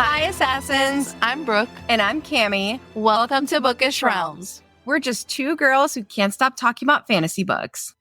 Hi, Assassins! I'm Brooke. And I'm Cami. Welcome to Bookish Realms. We're just two girls who can't stop talking about fantasy books.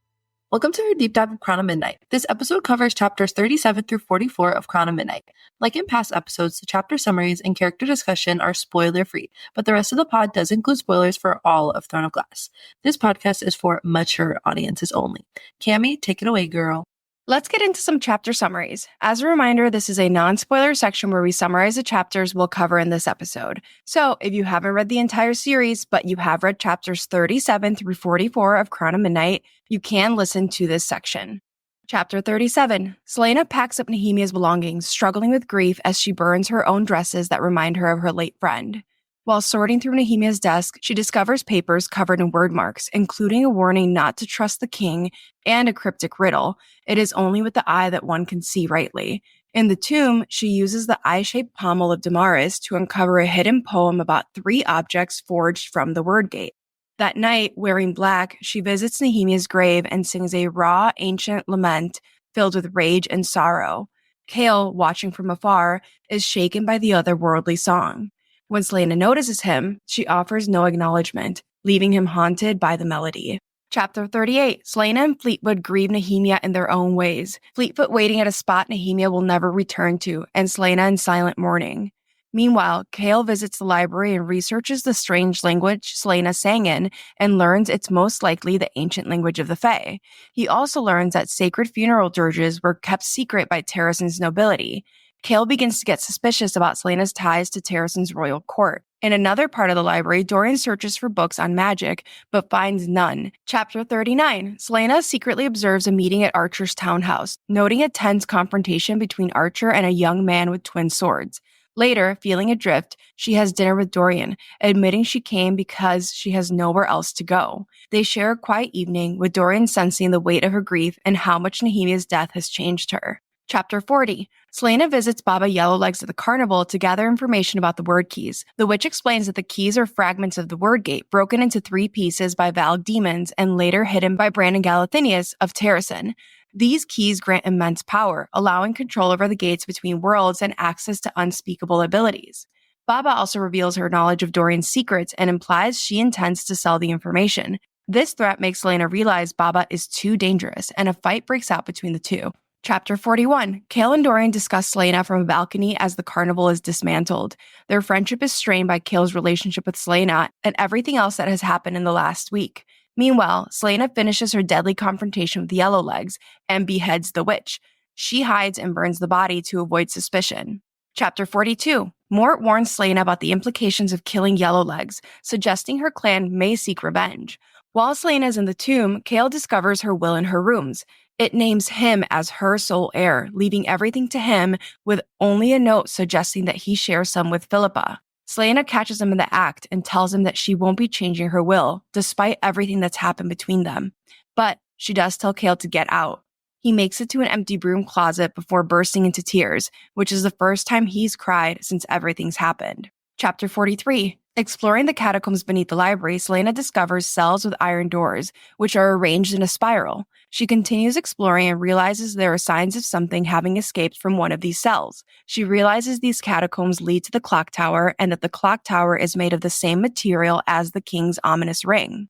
Welcome to our deep dive of Crown of Midnight. This episode covers chapters 37 through 44 of Crown of Midnight. Like in past episodes, the chapter summaries and character discussion are spoiler-free, but the rest of the pod does include spoilers for all of Throne of Glass. This podcast is for mature audiences only. Cami, take it away, girl. Let's get into some chapter summaries. As a reminder, this is a non-spoiler section where we summarize the chapters we'll cover in this episode. So if you haven't read the entire series, but you have read chapters 37 through 44 of Crown of Midnight, you can listen to this section. Chapter 37. Celaena packs up Nehemia's belongings, struggling with grief as she burns her own dresses that remind her of her late friend. While sorting through Nehemia's desk, she discovers papers covered in word marks, including a warning not to trust the king and a cryptic riddle. It is only with the eye that one can see rightly. In the tomb, she uses the eye-shaped pommel of Damaris to uncover a hidden poem about 3 objects forged from the word gate. That night, wearing black, she visits Nehemia's grave and sings a raw, ancient lament filled with rage and sorrow. Kale, watching from afar, is shaken by the otherworldly song. When Celaena notices him, she offers no acknowledgement, leaving him haunted by the melody. Chapter 38. Celaena and Fleetwood grieve Nehemia in their own ways. Fleetfoot waiting at a spot Nehemia will never return to, and Celaena in silent mourning. Meanwhile, Kale visits the library and researches the strange language Celaena sang in and learns it's most likely the ancient language of the Fae. He also learns that sacred funeral dirges were kept secret by Terrasen's nobility. Kale begins to get suspicious about Celaena's ties to Terrasen's royal court. In another part of the library, Dorian searches for books on magic, but finds none. Chapter 39. Celaena secretly observes a meeting at Archer's townhouse, noting a tense confrontation between Archer and a young man with twin swords. Later, feeling adrift, she has dinner with Dorian, admitting she came because she has nowhere else to go. They share a quiet evening, with Dorian sensing the weight of her grief and how much Nehemia's death has changed her. Chapter 40. Celaena visits Baba Yellowlegs at the carnival to gather information about the word keys. The witch explains that the keys are fragments of the word gate, broken into 3 pieces by Valg demons and later hidden by Brandon Galathinius of Terrasen. These keys grant immense power, allowing control over the gates between worlds and access to unspeakable abilities. Baba also reveals her knowledge of Dorian's secrets and implies she intends to sell the information. This threat makes Celaena realize Baba is too dangerous, and a fight breaks out between the two. Chapter 41. Kale and Dorian discuss Celaena from a balcony as the carnival is dismantled. Their friendship is strained by Kale's relationship with Celaena and everything else that has happened in the last week. Meanwhile, Celaena finishes her deadly confrontation with Yellowlegs and beheads the witch. She hides and burns the body to avoid suspicion. Chapter 42. Mort warns Celaena about the implications of killing Yellowlegs, suggesting her clan may seek revenge. While Celaena is in the tomb, Kale discovers her will in her rooms. It names him as her sole heir, leaving everything to him with only a note suggesting that he shares some with Philippa. Celaena catches him in the act and tells him that she won't be changing her will, despite everything that's happened between them. But she does tell Kale to get out. He makes it to an empty broom closet before bursting into tears, which is the first time he's cried since everything's happened. Chapter 43. Exploring the catacombs beneath the library, Celaena discovers cells with iron doors, which are arranged in a spiral. She continues exploring and realizes there are signs of something having escaped from one of these cells. She realizes these catacombs lead to the clock tower and that the clock tower is made of the same material as the king's ominous ring.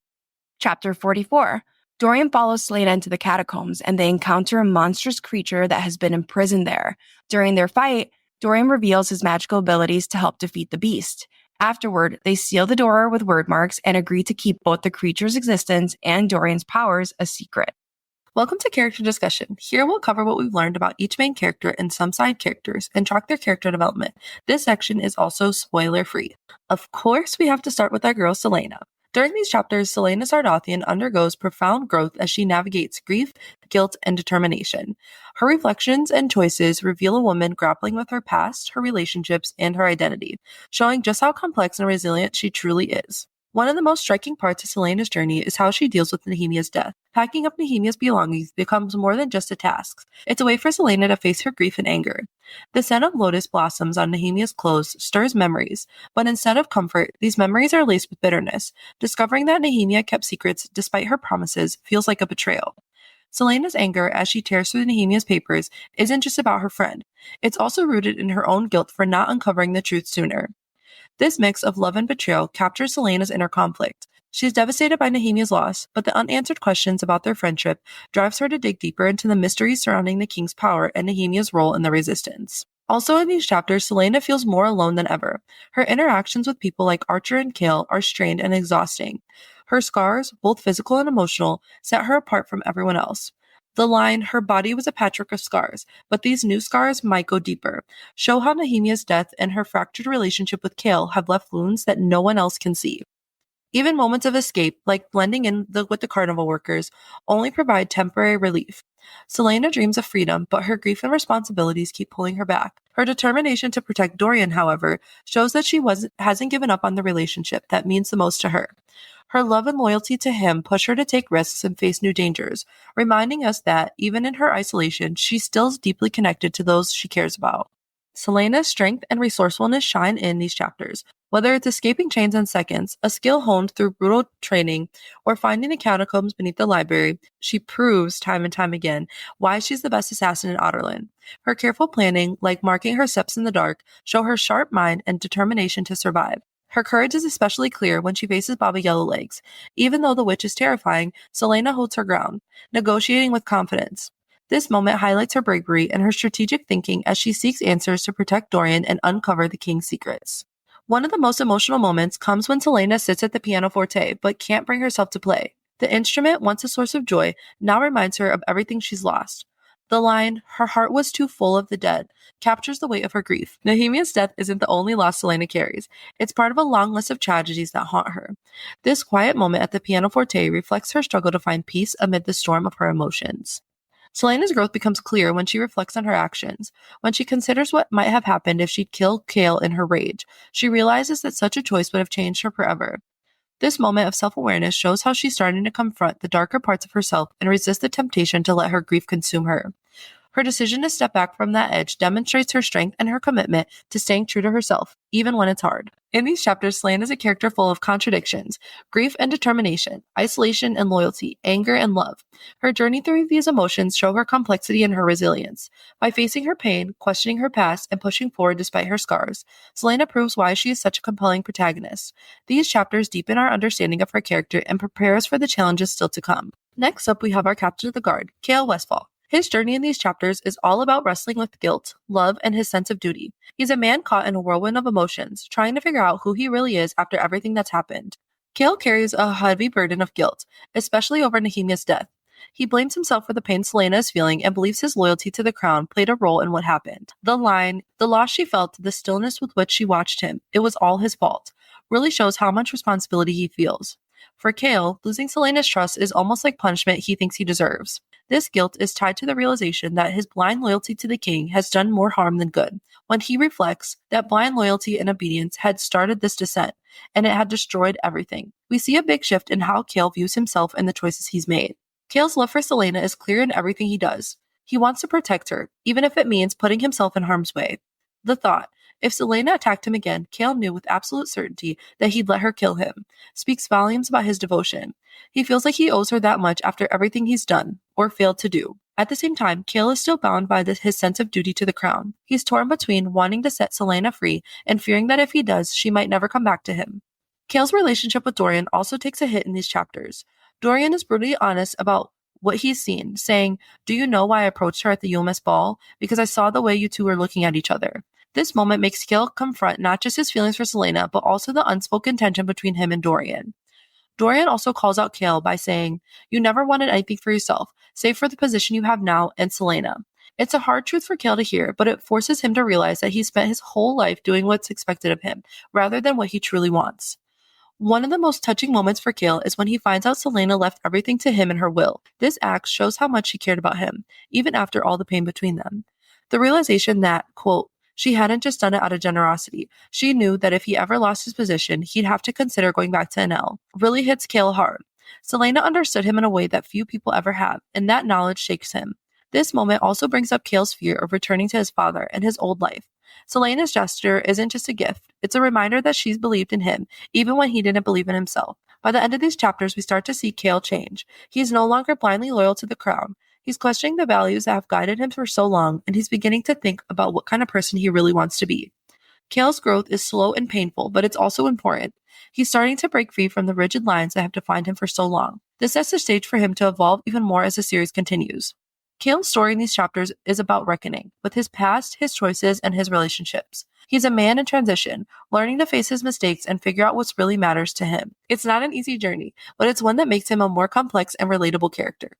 Chapter 44. Dorian follows Celaena into the catacombs and they encounter a monstrous creature that has been imprisoned there. During their fight, Dorian reveals his magical abilities to help defeat the beast. Afterward, they seal the door with word marks and agree to keep both the creature's existence and Dorian's powers a secret. Welcome to Character Discussion. Here we'll cover what we've learned about each main character and some side characters and track their character development. This section is also spoiler-free. Of course, we have to start with our girl Celaena. During these chapters, Celaena Sardathian undergoes profound growth as she navigates grief, guilt, and determination. Her reflections and choices reveal a woman grappling with her past, her relationships, and her identity, showing just how complex and resilient she truly is. One of the most striking parts of Celaena's journey is how she deals with Nehemia's death. Packing up Nehemia's belongings becomes more than just a task. It's a way for Celaena to face her grief and anger. The scent of lotus blossoms on Nehemia's clothes stirs memories, but instead of comfort, these memories are laced with bitterness. Discovering that Nehemia kept secrets despite her promises feels like a betrayal. Selena's anger as she tears through Nehemia's papers isn't just about her friend. It's also rooted in her own guilt for not uncovering the truth sooner. This mix of love and betrayal captures Selena's inner conflict. She's devastated by Nehemia's loss, but the unanswered questions about their friendship drives her to dig deeper into the mysteries surrounding the king's power and Nehemia's role in the resistance. Also in these chapters, Selena feels more alone than ever. Her interactions with people like Archer and Kale are strained and exhausting. Her scars, both physical and emotional, set her apart from everyone else. The line, "her body was a patchwork of scars, but these new scars might go deeper," show how Nehemia's death and her fractured relationship with Kale have left wounds that no one else can see. Even moments of escape, like blending in with the carnival workers, only provide temporary relief. Selena dreams of freedom, but her grief and responsibilities keep pulling her back. Her determination to protect Dorian, however, shows that she hasn't given up on the relationship that means the most to her. Her love and loyalty to him push her to take risks and face new dangers, reminding us that, even in her isolation, she still is deeply connected to those she cares about. Selena's strength and resourcefulness shine in these chapters. Whether it's escaping chains in seconds, a skill honed through brutal training, or finding the catacombs beneath the library, she proves time and time again why she's the best assassin in Otterland. Her careful planning, like marking her steps in the dark, show her sharp mind and determination to survive. Her courage is especially clear when she faces Baba Yellowlegs. Even though the witch is terrifying, Selena holds her ground, negotiating with confidence. This moment highlights her bravery and her strategic thinking as she seeks answers to protect Dorian and uncover the king's secrets. One of the most emotional moments comes when Selena sits at the pianoforte but can't bring herself to play. The instrument, once a source of joy, now reminds her of everything she's lost. The line, "her heart was too full of the dead," captures the weight of her grief. Nehemia's death isn't the only loss Selena carries. It's part of a long list of tragedies that haunt her. This quiet moment at the pianoforte reflects her struggle to find peace amid the storm of her emotions. Selena's growth becomes clear when she reflects on her actions. When she considers what might have happened if she'd killed Kale in her rage, she realizes that such a choice would have changed her forever. This moment of self-awareness shows how she's starting to confront the darker parts of herself and resist the temptation to let her grief consume her. Her decision to step back from that edge demonstrates her strength and her commitment to staying true to herself, even when it's hard. In these chapters, Selena is a character full of contradictions, grief and determination, isolation and loyalty, anger and love. Her journey through these emotions show her complexity and her resilience. By facing her pain, questioning her past, and pushing forward despite her scars, Selena proves why she is such a compelling protagonist. These chapters deepen our understanding of her character and prepare us for the challenges still to come. Next up, we have our captain of the guard, Kale Westfall. His journey in these chapters is all about wrestling with guilt, love, and his sense of duty. He's a man caught in a whirlwind of emotions, trying to figure out who he really is after everything that's happened. Kale carries a heavy burden of guilt, especially over Nehemia's death. He blames himself for the pain Selena is feeling and believes his loyalty to the crown played a role in what happened. The line, "the loss she felt, the stillness with which she watched him, it was all his fault," really shows how much responsibility he feels. For Kale, losing Selena's trust is almost like punishment he thinks he deserves. This guilt is tied to the realization that his blind loyalty to the king has done more harm than good. When he reflects, that blind loyalty and obedience had started this descent, and it had destroyed everything. We see a big shift in how Kale views himself and the choices he's made. Kale's love for Selena is clear in everything he does. He wants to protect her, even if it means putting himself in harm's way. The thought, if Selena attacked him again, Kale knew with absolute certainty that he'd let her kill him, speaks volumes about his devotion. He feels like he owes her that much after everything he's done, or failed to do. At the same time, Kale is still bound by his sense of duty to the crown. He's torn between wanting to set Selena free and fearing that if he does, she might never come back to him. Kale's relationship with Dorian also takes a hit in these chapters. Dorian is brutally honest about what he's seen, saying, "Do you know why I approached her at the UMS ball? Because I saw the way you two were looking at each other." This moment makes Kale confront not just his feelings for Selena, but also the unspoken tension between him and Dorian. Dorian also calls out Kale by saying, "You never wanted anything for yourself, save for the position you have now and Selena." It's a hard truth for Kale to hear, but it forces him to realize that he spent his whole life doing what's expected of him, rather than what he truly wants. One of the most touching moments for Kale is when he finds out Selena left everything to him in her will. This act shows how much she cared about him, even after all the pain between them. The realization that, quote, she hadn't just done it out of generosity. She knew that if he ever lost his position, he'd have to consider going back to NL. Really hits Kale hard. Selena understood him in a way that few people ever have, and that knowledge shakes him. This moment also brings up Kale's fear of returning to his father and his old life. Selena's gesture isn't just a gift. It's a reminder that she's believed in him, even when he didn't believe in himself. By the end of these chapters, we start to see Cale change. He is no longer blindly loyal to the crown. He's questioning the values that have guided him for so long, and he's beginning to think about what kind of person he really wants to be. Cale's growth is slow and painful, but it's also important. He's starting to break free from the rigid lines that have defined him for so long. This sets the stage for him to evolve even more as the series continues. Cale's story in these chapters is about reckoning with his past, his choices, and his relationships. He's a man in transition, learning to face his mistakes and figure out what really matters to him. It's not an easy journey, but it's one that makes him a more complex and relatable character.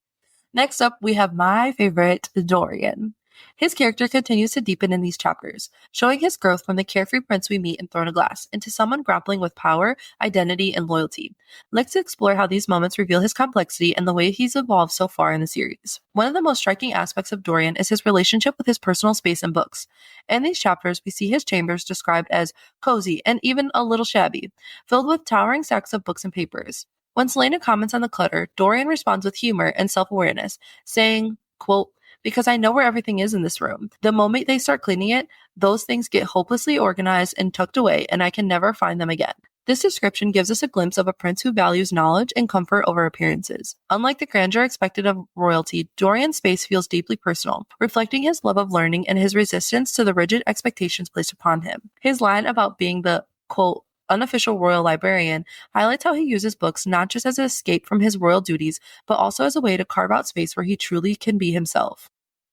Next up, we have my favorite, Dorian. His character continues to deepen in these chapters, showing his growth from the carefree prince we meet in Throne of Glass into someone grappling with power, identity, and loyalty. Let's explore how these moments reveal his complexity and the way he's evolved so far in the series. One of the most striking aspects of Dorian is his relationship with his personal space and books. In these chapters, we see his chambers described as cozy and even a little shabby, filled with towering stacks of books and papers. When Selena comments on the clutter, Dorian responds with humor and self-awareness, saying, quote, "Because I know where everything is in this room. The moment they start cleaning it, those things get hopelessly organized and tucked away, and I can never find them again." This description gives us a glimpse of a prince who values knowledge and comfort over appearances. Unlike the grandeur expected of royalty, Dorian's space feels deeply personal, reflecting his love of learning and his resistance to the rigid expectations placed upon him. His line about being the, quote, unofficial royal librarian highlights how he uses books not just as an escape from his royal duties, but also as a way to carve out space where he truly can be himself.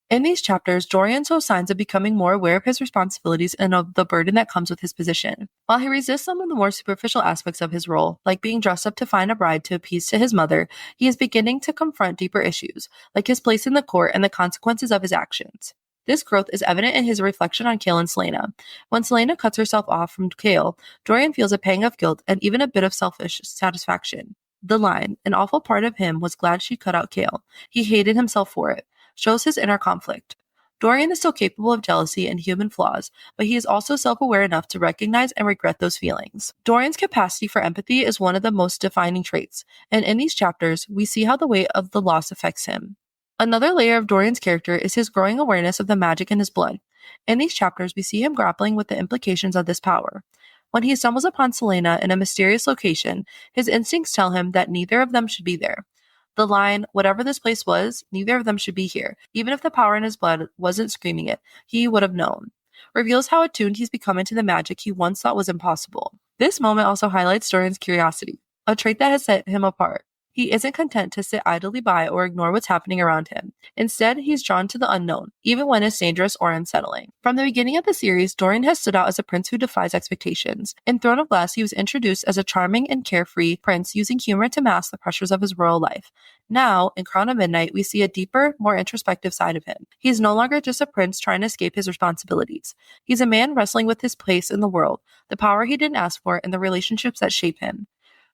In these chapters, Dorian shows signs of becoming more aware of his responsibilities and of the burden that comes with his position. While he resists some of the more superficial aspects of his role, like being dressed up to find a bride to appease to his mother, he is beginning to confront deeper issues, like his place in the court and the consequences of his actions. This growth is evident in his reflection on Cale and Selena. When Selena cuts herself off from Cale, Dorian feels a pang of guilt and even a bit of selfish satisfaction. The line, "An awful part of him was glad she cut out Cale. He hated himself for it," shows his inner conflict. Dorian is still capable of jealousy and human flaws, but he is also self-aware enough to recognize and regret those feelings. Dorian's capacity for empathy is one of the most defining traits, and in these chapters, we see how the weight of the loss affects him. Another layer of Dorian's character is his growing awareness of the magic in his blood. In these chapters, we see him grappling with the implications of this power. When he stumbles upon Selena in a mysterious location, his instincts tell him that neither of them should be there. The line, "Whatever this place was, neither of them should be here," even if the power in his blood wasn't screaming it, he would have known, reveals how attuned he's become to the magic he once thought was impossible. This moment also highlights Dorian's curiosity, a trait that has set him apart. He isn't content to sit idly by or ignore what's happening around him. Instead, he's drawn to the unknown, even when it's dangerous or unsettling. From the beginning of the series, Dorian has stood out as a prince who defies expectations. In Throne of Glass, he was introduced as a charming and carefree prince using humor to mask the pressures of his royal life. Now, in Crown of Midnight, we see a deeper, more introspective side of him. He's no longer just a prince trying to escape his responsibilities. He's a man wrestling with his place in the world, the power he didn't ask for, and the relationships that shape him.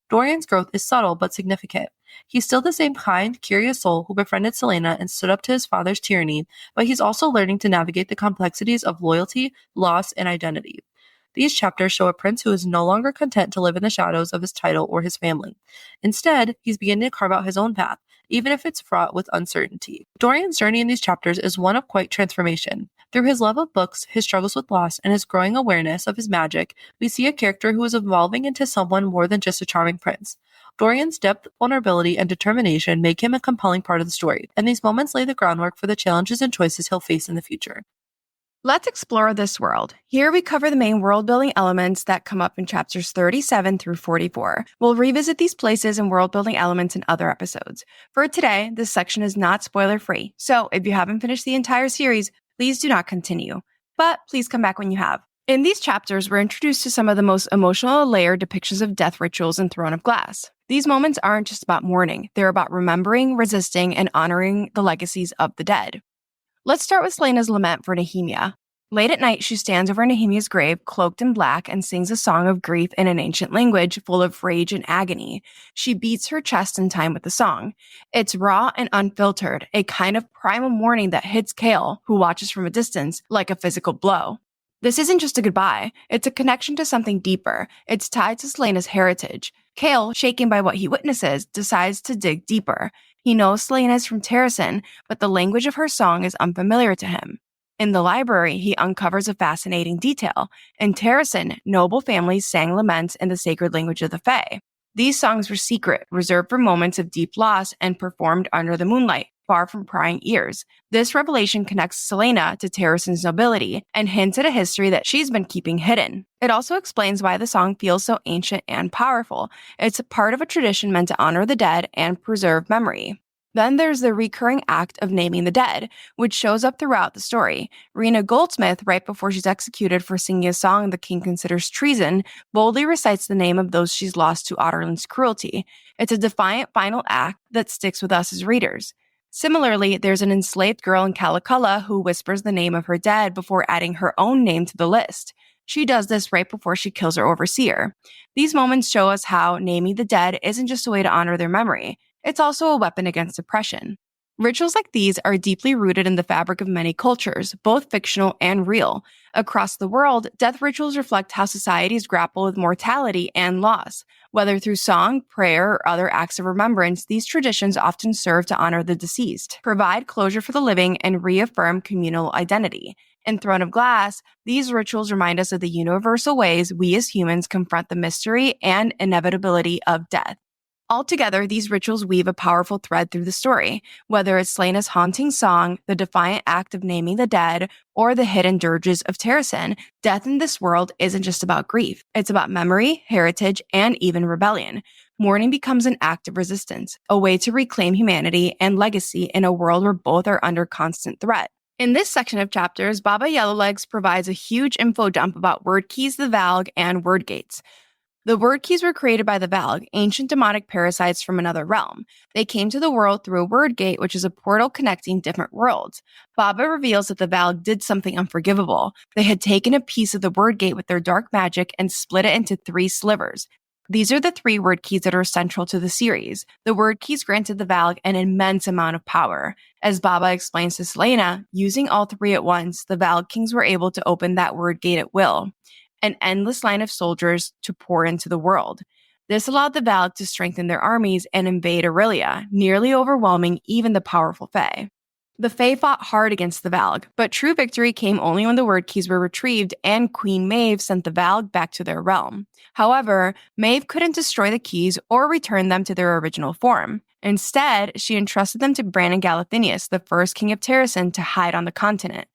Dorian's growth is subtle but significant. He's still the same kind, curious soul who befriended Selena and stood up to his father's tyranny, but he's also learning to navigate the complexities of loyalty, loss, and identity. These chapters show a prince who is no longer content to live in the shadows of his title or his family. Instead, he's beginning to carve out his own path, even if it's fraught with uncertainty. Dorian's journey in these chapters is one of quite transformation. Through his love of books, his struggles with loss, and his growing awareness of his magic, we see a character who is evolving into someone more than just a charming prince. Dorian's depth, vulnerability, and determination make him a compelling part of the story, and these moments lay the groundwork for the challenges and choices he'll face in the future. Let's explore this world. Here we cover the main world-building elements that come up in chapters 37 through 44. We'll revisit these places and world-building elements in other episodes. For today, this section is not spoiler-free, so if you haven't finished the entire series, please do not continue. But please come back when you have. In these chapters, we're introduced to some of the most emotional layered depictions of death rituals in Throne of Glass. These moments aren't just about mourning, they're about remembering, resisting, and honoring the legacies of the dead. Let's start with Selena's lament for Nehemia. Late at night, she stands over Nehemia's grave, cloaked in black, and sings a song of grief in an ancient language full of rage and agony. She beats her chest in time with the song. It's raw and unfiltered, a kind of primal mourning that hits Cale, who watches from a distance, like a physical blow. This isn't just a goodbye, it's a connection to something deeper. It's tied to Selena's heritage. Cale, shaken by what he witnesses, decides to dig deeper. He knows Selena is from Terrasen, but the language of her song is unfamiliar to him. In the library, he uncovers a fascinating detail. In Terrasen, noble families sang laments in the sacred language of the Fae. These songs were secret, reserved for moments of deep loss, and performed under the moonlight, far from prying ears. This revelation connects Celaena to Terrasen's nobility and hints at a history that she's been keeping hidden. It also explains why the song feels so ancient and powerful. It's a part of a tradition meant to honor the dead and preserve memory. Then there's the recurring act of naming the dead, which shows up throughout the story. Rena Goldsmith, right before she's executed for singing a song the king considers treason, boldly recites the name of those she's lost to Otterland's cruelty. It's a defiant final act that sticks with us as readers. Similarly, there's an enslaved girl in Calaculla who whispers the name of her dead before adding her own name to the list. She does this right before she kills her overseer. These moments show us how naming the dead isn't just a way to honor their memory. It's also a weapon against oppression. Rituals like these are deeply rooted in the fabric of many cultures, both fictional and real. Across the world, death rituals reflect how societies grapple with mortality and loss. Whether through song, prayer, or other acts of remembrance, these traditions often serve to honor the deceased, provide closure for the living, and reaffirm communal identity. In Throne of Glass, these rituals remind us of the universal ways we as humans confront the mystery and inevitability of death. Altogether, these rituals weave a powerful thread through the story, whether it's Celaena's haunting song, the defiant act of naming the dead, or the hidden dirges of Terrasen. Death in this world isn't just about grief. It's about memory, heritage, and even rebellion. Mourning becomes an act of resistance, a way to reclaim humanity and legacy in a world where both are under constant threat. In this section of chapters, Baba Yellowlegs provides a huge info dump about word keys, the Valg, and word gates. The word keys were created by the Valg, ancient demonic parasites from another realm. They came to the world through a word gate, which is a portal connecting different worlds. Baba reveals that the Valg did something unforgivable. They had taken a piece of the word gate with their dark magic and split it into 3 slivers. These are the 3 word keys that are central to the series. The word keys granted the Valg an immense amount of power. As Baba explains to Celaena, using all 3 at once, the Valg kings were able to open that word gate at will. An endless line of soldiers to pour into the world. This allowed the Valg to strengthen their armies and invade Aurelia, nearly overwhelming even the powerful Fae. The Fae fought hard against the Valg, but true victory came only when the word keys were retrieved and Queen Maeve sent the Valg back to their realm. However, Maeve couldn't destroy the keys or return them to their original form. Instead, she entrusted them to Brandon Galathinius, the first king of Terrasen, to hide on the continent.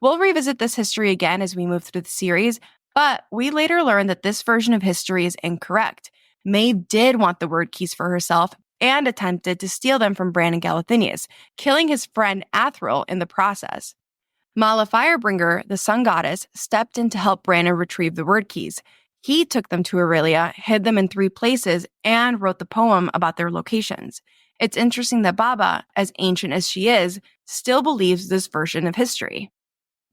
We'll revisit this history again as we move through the series, but we later learned that this version of history is incorrect. Maeve did want the word keys for herself and attempted to steal them from Brandon Galathinius, killing his friend Athril in the process. Mala Firebringer, the sun goddess, stepped in to help Brandon retrieve the word keys. He took them to Aurelia, hid them in 3 places, and wrote the poem about their locations. It's interesting that Baba, as ancient as she is, still believes this version of history.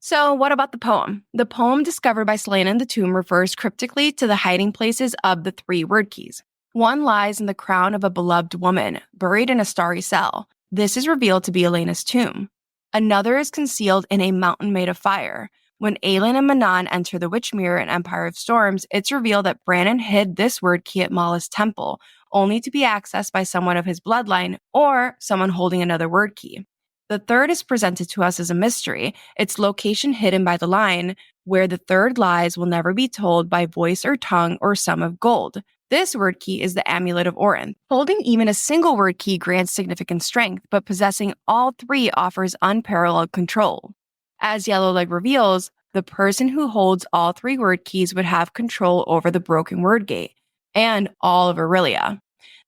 So what about the poem? The poem discovered by Celaena in the tomb refers cryptically to the hiding places of the 3 word keys. One lies in the crown of a beloved woman, buried in a starry cell. This is revealed to be Elena's tomb. Another is concealed in a mountain made of fire. When Aelin and Manon enter the Witch Mirror in Empire of Storms, it's revealed that Brandon hid this word key at Mala's temple, only to be accessed by someone of his bloodline or someone holding another word key. The third is presented to us as a mystery, its location hidden by the line, where the third lies will never be told by voice or tongue or sum of gold. This word key is the Amulet of Orin. Holding even a single word key grants significant strength, but possessing all 3 offers unparalleled control. As Yellowleg reveals, the person who holds all 3 word keys would have control over the broken word gate and all of Aurelia.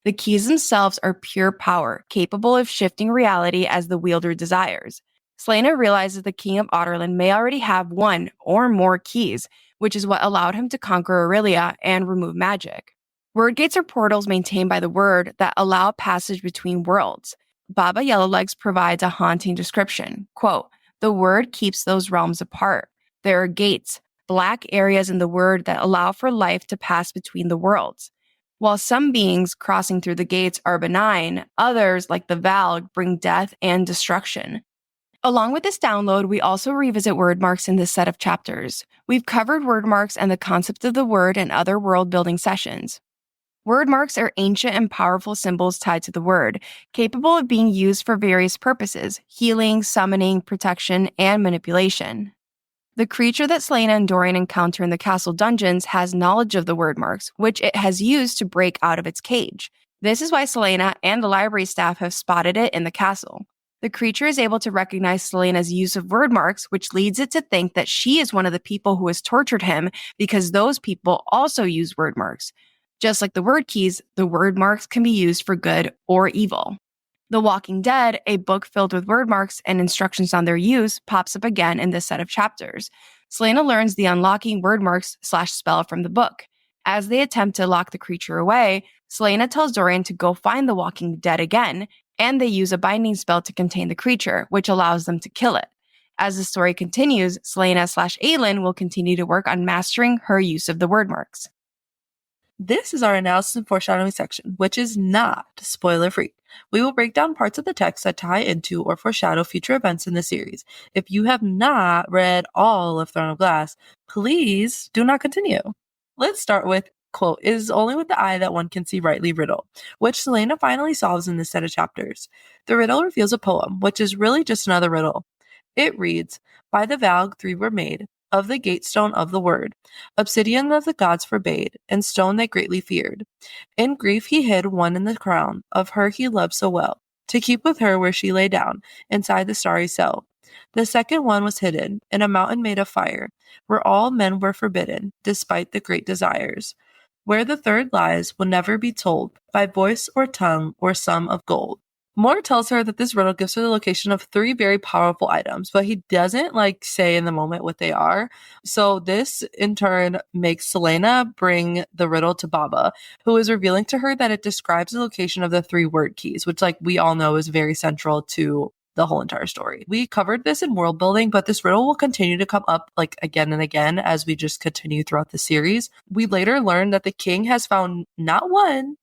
The keys themselves are pure power, capable of shifting reality as the wielder desires. Celaena realizes the King of Otterland may already have 1 or more keys, which is what allowed him to conquer Aurelia and remove magic. Word gates are portals maintained by the word that allow passage between worlds. Baba Yellowlegs provides a haunting description. Quote, "The word keeps those realms apart. There are gates, black areas in the word that allow for life to pass between the worlds. While some beings crossing through the gates are benign, others, like the Valg, bring death and destruction." Along with this download, we also revisit word marks in this set of chapters. We've covered word marks and the concept of the word in other world-building sessions. Word marks are ancient and powerful symbols tied to the word, capable of being used for various purposes: healing, summoning, protection, and manipulation. The creature that Selena and Dorian encounter in the castle dungeons has knowledge of the word marks, which it has used to break out of its cage. This is why Selena and the library staff have spotted it in the castle. The creature is able to recognize Selena's use of word marks, which leads it to think that she is one of the people who has tortured him because those people also use word marks. Just like the word keys, the word marks can be used for good or evil. The Walking Dead, a book filled with word marks and instructions on their use, pops up again in this set of chapters. Selena learns the unlocking word marks / spell from the book. As they attempt to lock the creature away, Selena tells Dorian to go find the Walking Dead again, and they use a binding spell to contain the creature, which allows them to kill it. As the story continues, Selena / Aelin will continue to work on mastering her use of the word marks. This is our analysis and foreshadowing section, which is not spoiler-free. We will break down parts of the text that tie into or foreshadow future events in the series. If you have not read all of Throne of Glass, please do not continue. Let's start with, quote, "It is only with the eye that one can see rightly riddle," which Selena finally solves in this set of chapters. The riddle reveals a poem, which is really just another riddle. It reads, "By the Valg 3 were made, of the gatestone of the word. Obsidian of the gods forbade, and stone they greatly feared. In grief he hid one in the crown, of her he loved so well, to keep with her where she lay down, inside the starry cell. The second one was hidden, in a mountain made of fire, where all men were forbidden, despite the great desires. Where the third lies will never be told, by voice or tongue or sum of gold." Moore tells her that this riddle gives her the location of 3 very powerful items, but he doesn't say in the moment what they are. So this in turn makes Selena bring the riddle to Baba, who is revealing to her that it describes the location of the 3 word keys, which we all know is very central to the whole entire story. We covered this in world building, but this riddle will continue to come up again and again as we just continue throughout the series. We later learned that the king has found not one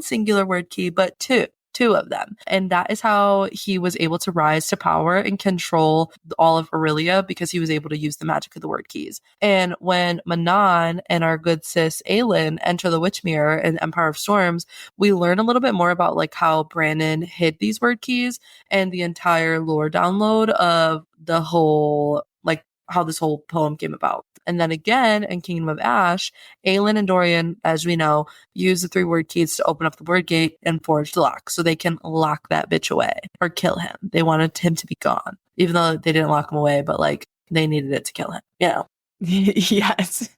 singular word key, but two of them. And that is how he was able to rise to power and control all of Aurelia, because he was able to use the magic of the word keys. And when Manon and our good sis Aelin enter the Witch Mirror in Empire of Storms, we learn a little bit more about how Brandon hid these word keys and the entire lore download of the whole how this whole poem came about. And then again, in Kingdom of Ash, Aelin and Dorian, as we know, use the 3 word keys to open up the word gate and forge the lock so they can lock that bitch away or kill him. They wanted him to be gone, even though they didn't lock him away, but they needed it to kill him, Yes.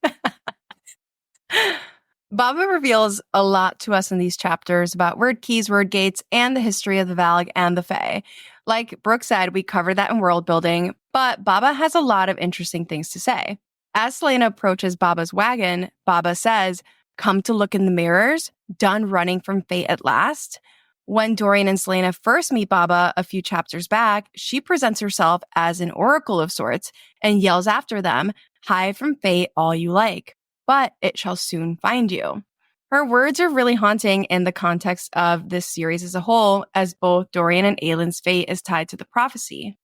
Baba reveals a lot to us in these chapters about word keys, word gates, and the history of the Valg and the Fae. Like Brooke said, we covered that in world building, but Baba has a lot of interesting things to say. As Selena approaches Baba's wagon, Baba says, "Come to look in the mirrors, done running from fate at last." When Dorian and Selena first meet Baba a few chapters back, she presents herself as an oracle of sorts and yells after them, "Hide from fate all you like, but it shall soon find you." Her words are really haunting in the context of this series as a whole, as both Dorian and Aelin's fate is tied to the prophecy.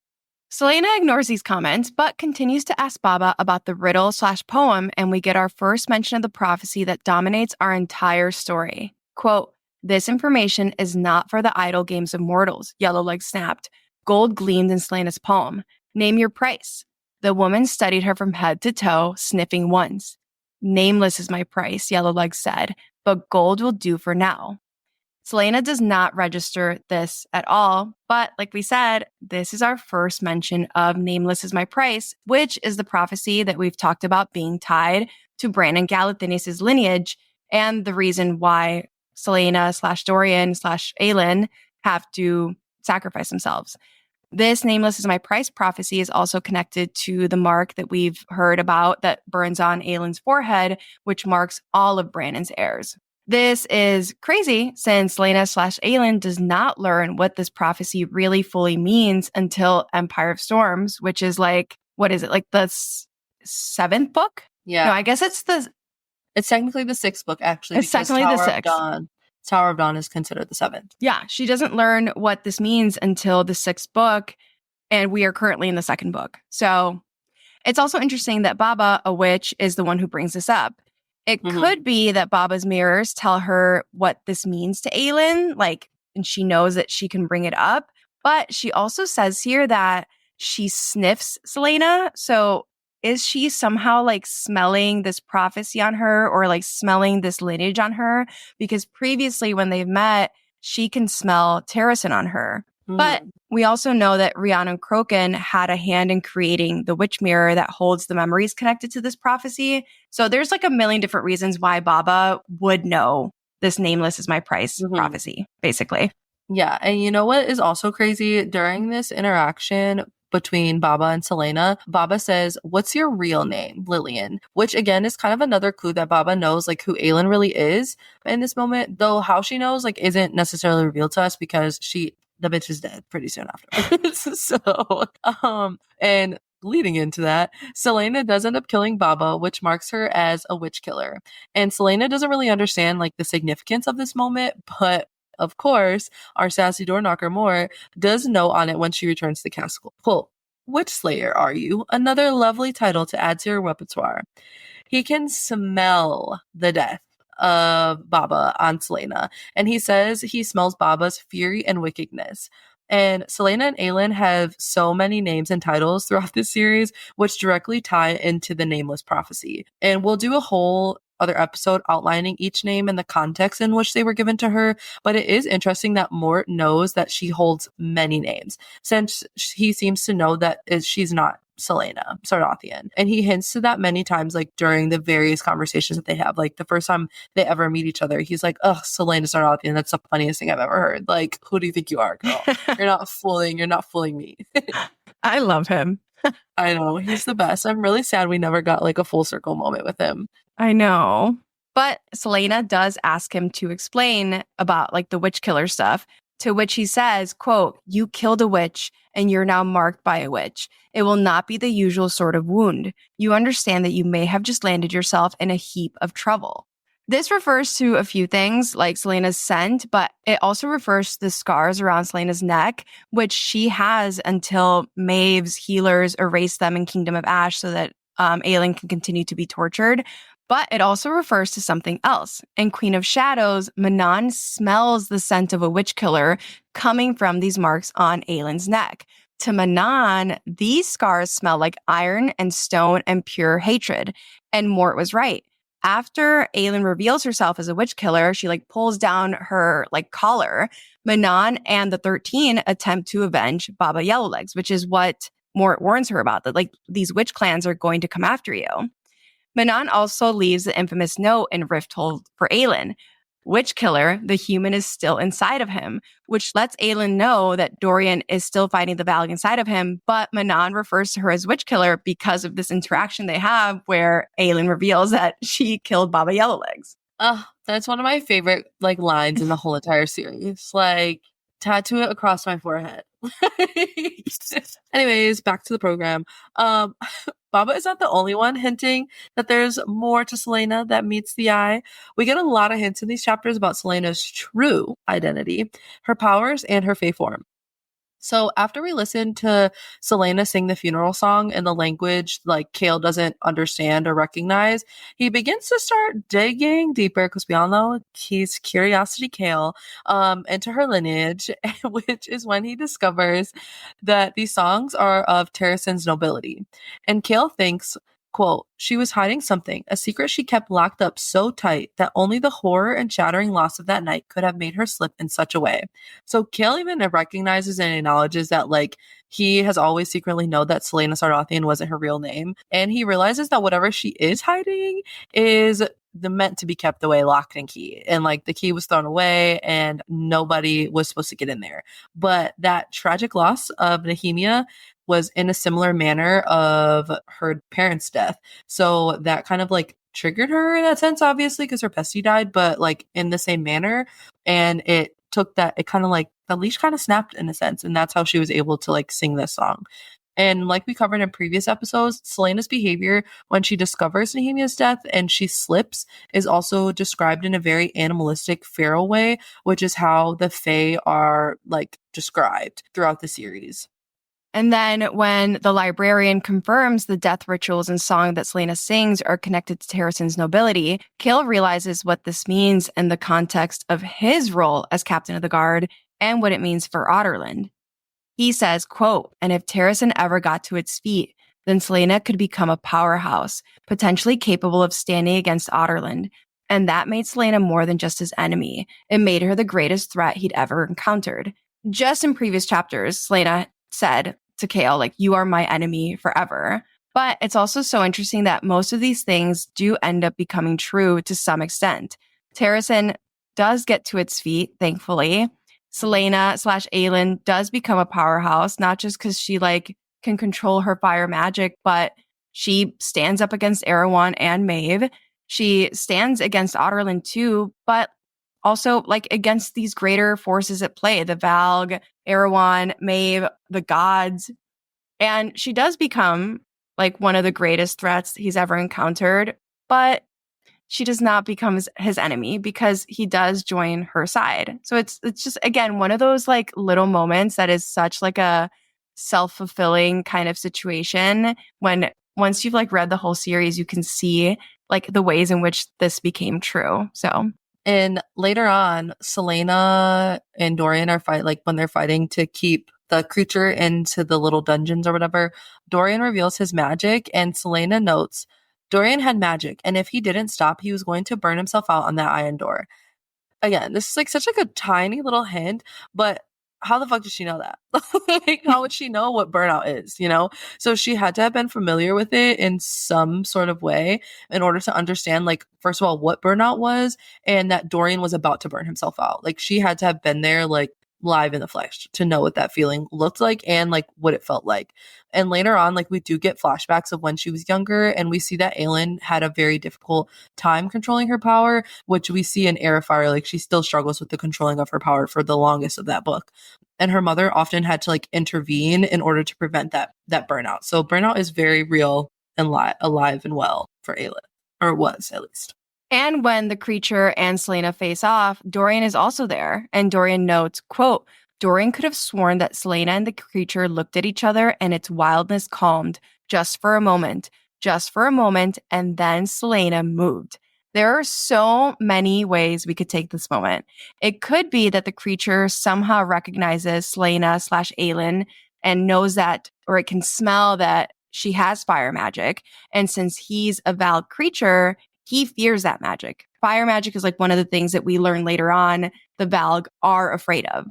Selena ignores these comments, but continues to ask Baba about the riddle / poem, and we get our first mention of the prophecy that dominates our entire story. Quote, "This information is not for the idle games of mortals," Yellowleg snapped. Gold gleamed in Selena's palm. "Name your price." The woman studied her from head to toe, sniffing once. "Nameless is my price," Yellowleg said, "but gold will do for now." Selena does not register this at all, but like we said, this is our first mention of "Nameless is my price," which is the prophecy that we've talked about being tied to Bran and Galathinius' lineage, and the reason why Selena / Dorian / Aelin have to sacrifice themselves. This "Nameless is my price" prophecy is also connected to the mark that we've heard about that burns on Aelin's forehead, which marks all of Brandon's heirs. This is crazy since Selena / Aelin does not learn what this prophecy really fully means until Empire of Storms, which is what is it, the 7th book? Yeah. No, I guess it's technically the 6th book, actually. It's technically the 6th. Tower of Dawn is considered the 7th. Yeah, she doesn't learn what this means until the 6th book, and we are currently in the 2nd book. So it's also interesting that Baba, a witch, is the one who brings this up. It could be that Baba's mirrors tell her what this means to Aelin, and she knows that she can bring it up. But she also says here that she sniffs Selena. So is she somehow like smelling this prophecy on her or like smelling this lineage on her? Because previously when they've met, she can smell Terrasen on her. But we also know that Rhiannon and Croken had a hand in creating the witch mirror that holds the memories connected to this prophecy. So there's like a million different reasons why Baba would know this nameless is my price prophecy, basically. Yeah. And you know what is also crazy? During this interaction between Baba and Selena, Baba says, "What's your real name, Lillian?" Which again is kind of another clue that Baba knows like who Aelin really is in this moment, though how she knows like isn't necessarily revealed to us because the bitch is dead pretty soon after. So, and leading into that, Selena does end up killing Baba, which marks her as a witch killer. And Selena doesn't really understand like the significance of this moment, but of course, our sassy door knocker Moore does note on it when she returns to the castle. Quote, "Witch Slayer, are you?" Another lovely title to add to your repertoire. He can smell the death of Baba on Selena, and he says he smells Baba's fury and wickedness. And Selena and Aelin have so many names and titles throughout this series, which directly tie into the nameless prophecy. And we'll do a whole other episode outlining each name and the context in which they were given to her. But it is interesting that Mort knows that she holds many names, since he seems to know that she's not Selena Sardathian. And he hints to that many times, like during the various conversations that they have. Like the first time they ever meet each other, he's like, "Ugh, Selena Sardathian, that's the funniest thing I've ever heard. Like, who do you think you are, girl? You're not fooling me." I love him. I know, he's the best. I'm really sad we never got like a full circle moment with him. I know. But Selena does ask him to explain about like the witch killer stuff, to which he says, quote, "You killed a witch and you're now marked by a witch. It will not be the usual sort of wound. You understand that you may have just landed yourself in a heap of trouble." This refers to a few things like Selena's scent, but it also refers to the scars around Selena's neck, which she has until Maeve's healers erase them in Kingdom of Ash so that Aelin can continue to be tortured. But it also refers to something else. In Queen of Shadows, Manon smells the scent of a witch killer coming from these marks on Aelin's neck. To Manon, these scars smell like iron and stone and pure hatred. And Mort was right. After Aelin reveals herself as a witch killer, she like pulls down her like collar. Manon and the 13 attempt to avenge Baba Yellowlegs, which is what Mort warns her about, that like these witch clans are going to come after you. Manon also leaves the infamous note in Rifthold for Aelin. Witch killer, the human is still inside of him, which lets Aelin know that Dorian is still fighting the Valak inside of him, but Manon refers to her as witch killer because of this interaction they have where Aelin reveals that she killed Baba Yellowlegs. That's one of my favorite like lines in the whole entire series. Like, tattoo it across my forehead. Anyways, back to the program. Baba is not the only one hinting that there's more to Selena that meets the eye. We get a lot of hints in these chapters about Selena's true identity, her powers, and her fae form. So after we listen to Selena sing the funeral song in the language like Kale doesn't understand or recognize, he begins to start digging deeper, because we all know he's Curiosity Kale, into her lineage, which is when he discovers that these songs are of Terrasen's nobility. And Kale thinks, quote, "She was hiding something, a secret she kept locked up so tight that only the horror and shattering loss of that night could have made her slip in such a way." So Kale even recognizes and acknowledges that like he has always secretly known that Selena Sardathian wasn't her real name. And he realizes that whatever she is hiding is meant to be kept away, locked and key. And like the key was thrown away and nobody was supposed to get in there. But that tragic loss of Nehemia was in a similar manner of her parents' death. So that kind of like triggered her in that sense, obviously, because her bestie died, but like in the same manner. And it took that, it kind of like the leash kind of snapped in a sense. And that's how she was able to like sing this song. And like we covered in previous episodes, Selena's behavior when she discovers Nehemia's death and she slips is also described in a very animalistic, feral way, which is how the Fae are like described throughout the series. And then when the librarian confirms the death rituals and song that Selena sings are connected to Terrasen's nobility, Kale realizes what this means in the context of his role as captain of the guard and what it means for Otterland. He says, quote, "And if Terrasen ever got to its feet, then Selena could become a powerhouse, potentially capable of standing against Otterland. And that made Selena more than just his enemy. It made her the greatest threat he'd ever encountered. Just in previous chapters, Selena said to Kale, like, you are my enemy forever. But it's also so interesting that most of these things do end up becoming true to some extent. Terrasen does get to its feet, thankfully. Selena/Aelin does become a powerhouse, not just because she can control her fire magic, but she stands up against Erewhon and Maeve. She stands against Otterland too, but also against these greater forces at play, the Valg, Erewhon, Maeve, the gods. And she does become one of the greatest threats he's ever encountered, but she does not become his enemy because he does join her side. So it's just, again, one of those little moments that is such a self-fulfilling kind of situation when once you've read the whole series, you can see the ways in which this became true. So. And later on, Selena and Dorian are when they're fighting to keep the creature into the little dungeons or whatever. Dorian reveals his magic, and Selena notes Dorian had magic, and if he didn't stop, he was going to burn himself out on that iron door. Again, this is such a tiny little hint, but how the fuck does she know that? How would she know what burnout is, So she had to have been familiar with it in some sort of way in order to understand, first of all, what burnout was and that Dorian was about to burn himself out. She had to have been there, live in the flesh to know what that feeling looked like and what it felt like. And later on, we do get flashbacks of when she was younger, and we see that Aelin had a very difficult time controlling her power, which we see in Air of Fire. She still struggles with the controlling of her power for the longest of that book. And her mother often had to intervene in order to prevent that burnout. So burnout is very real and alive and well for Aelin, or it was at least. And when the creature and Selena face off, Dorian is also there. And Dorian notes, quote, Dorian could have sworn that Selena and the creature looked at each other and its wildness calmed just for a moment, and then Selena moved. There are so many ways we could take this moment. It could be that the creature somehow recognizes Selena/Aelin and knows that, or it can smell that she has fire magic. And since he's a Valg creature, he fears that magic. Fire magic is one of the things that we learn later on the Valg are afraid of.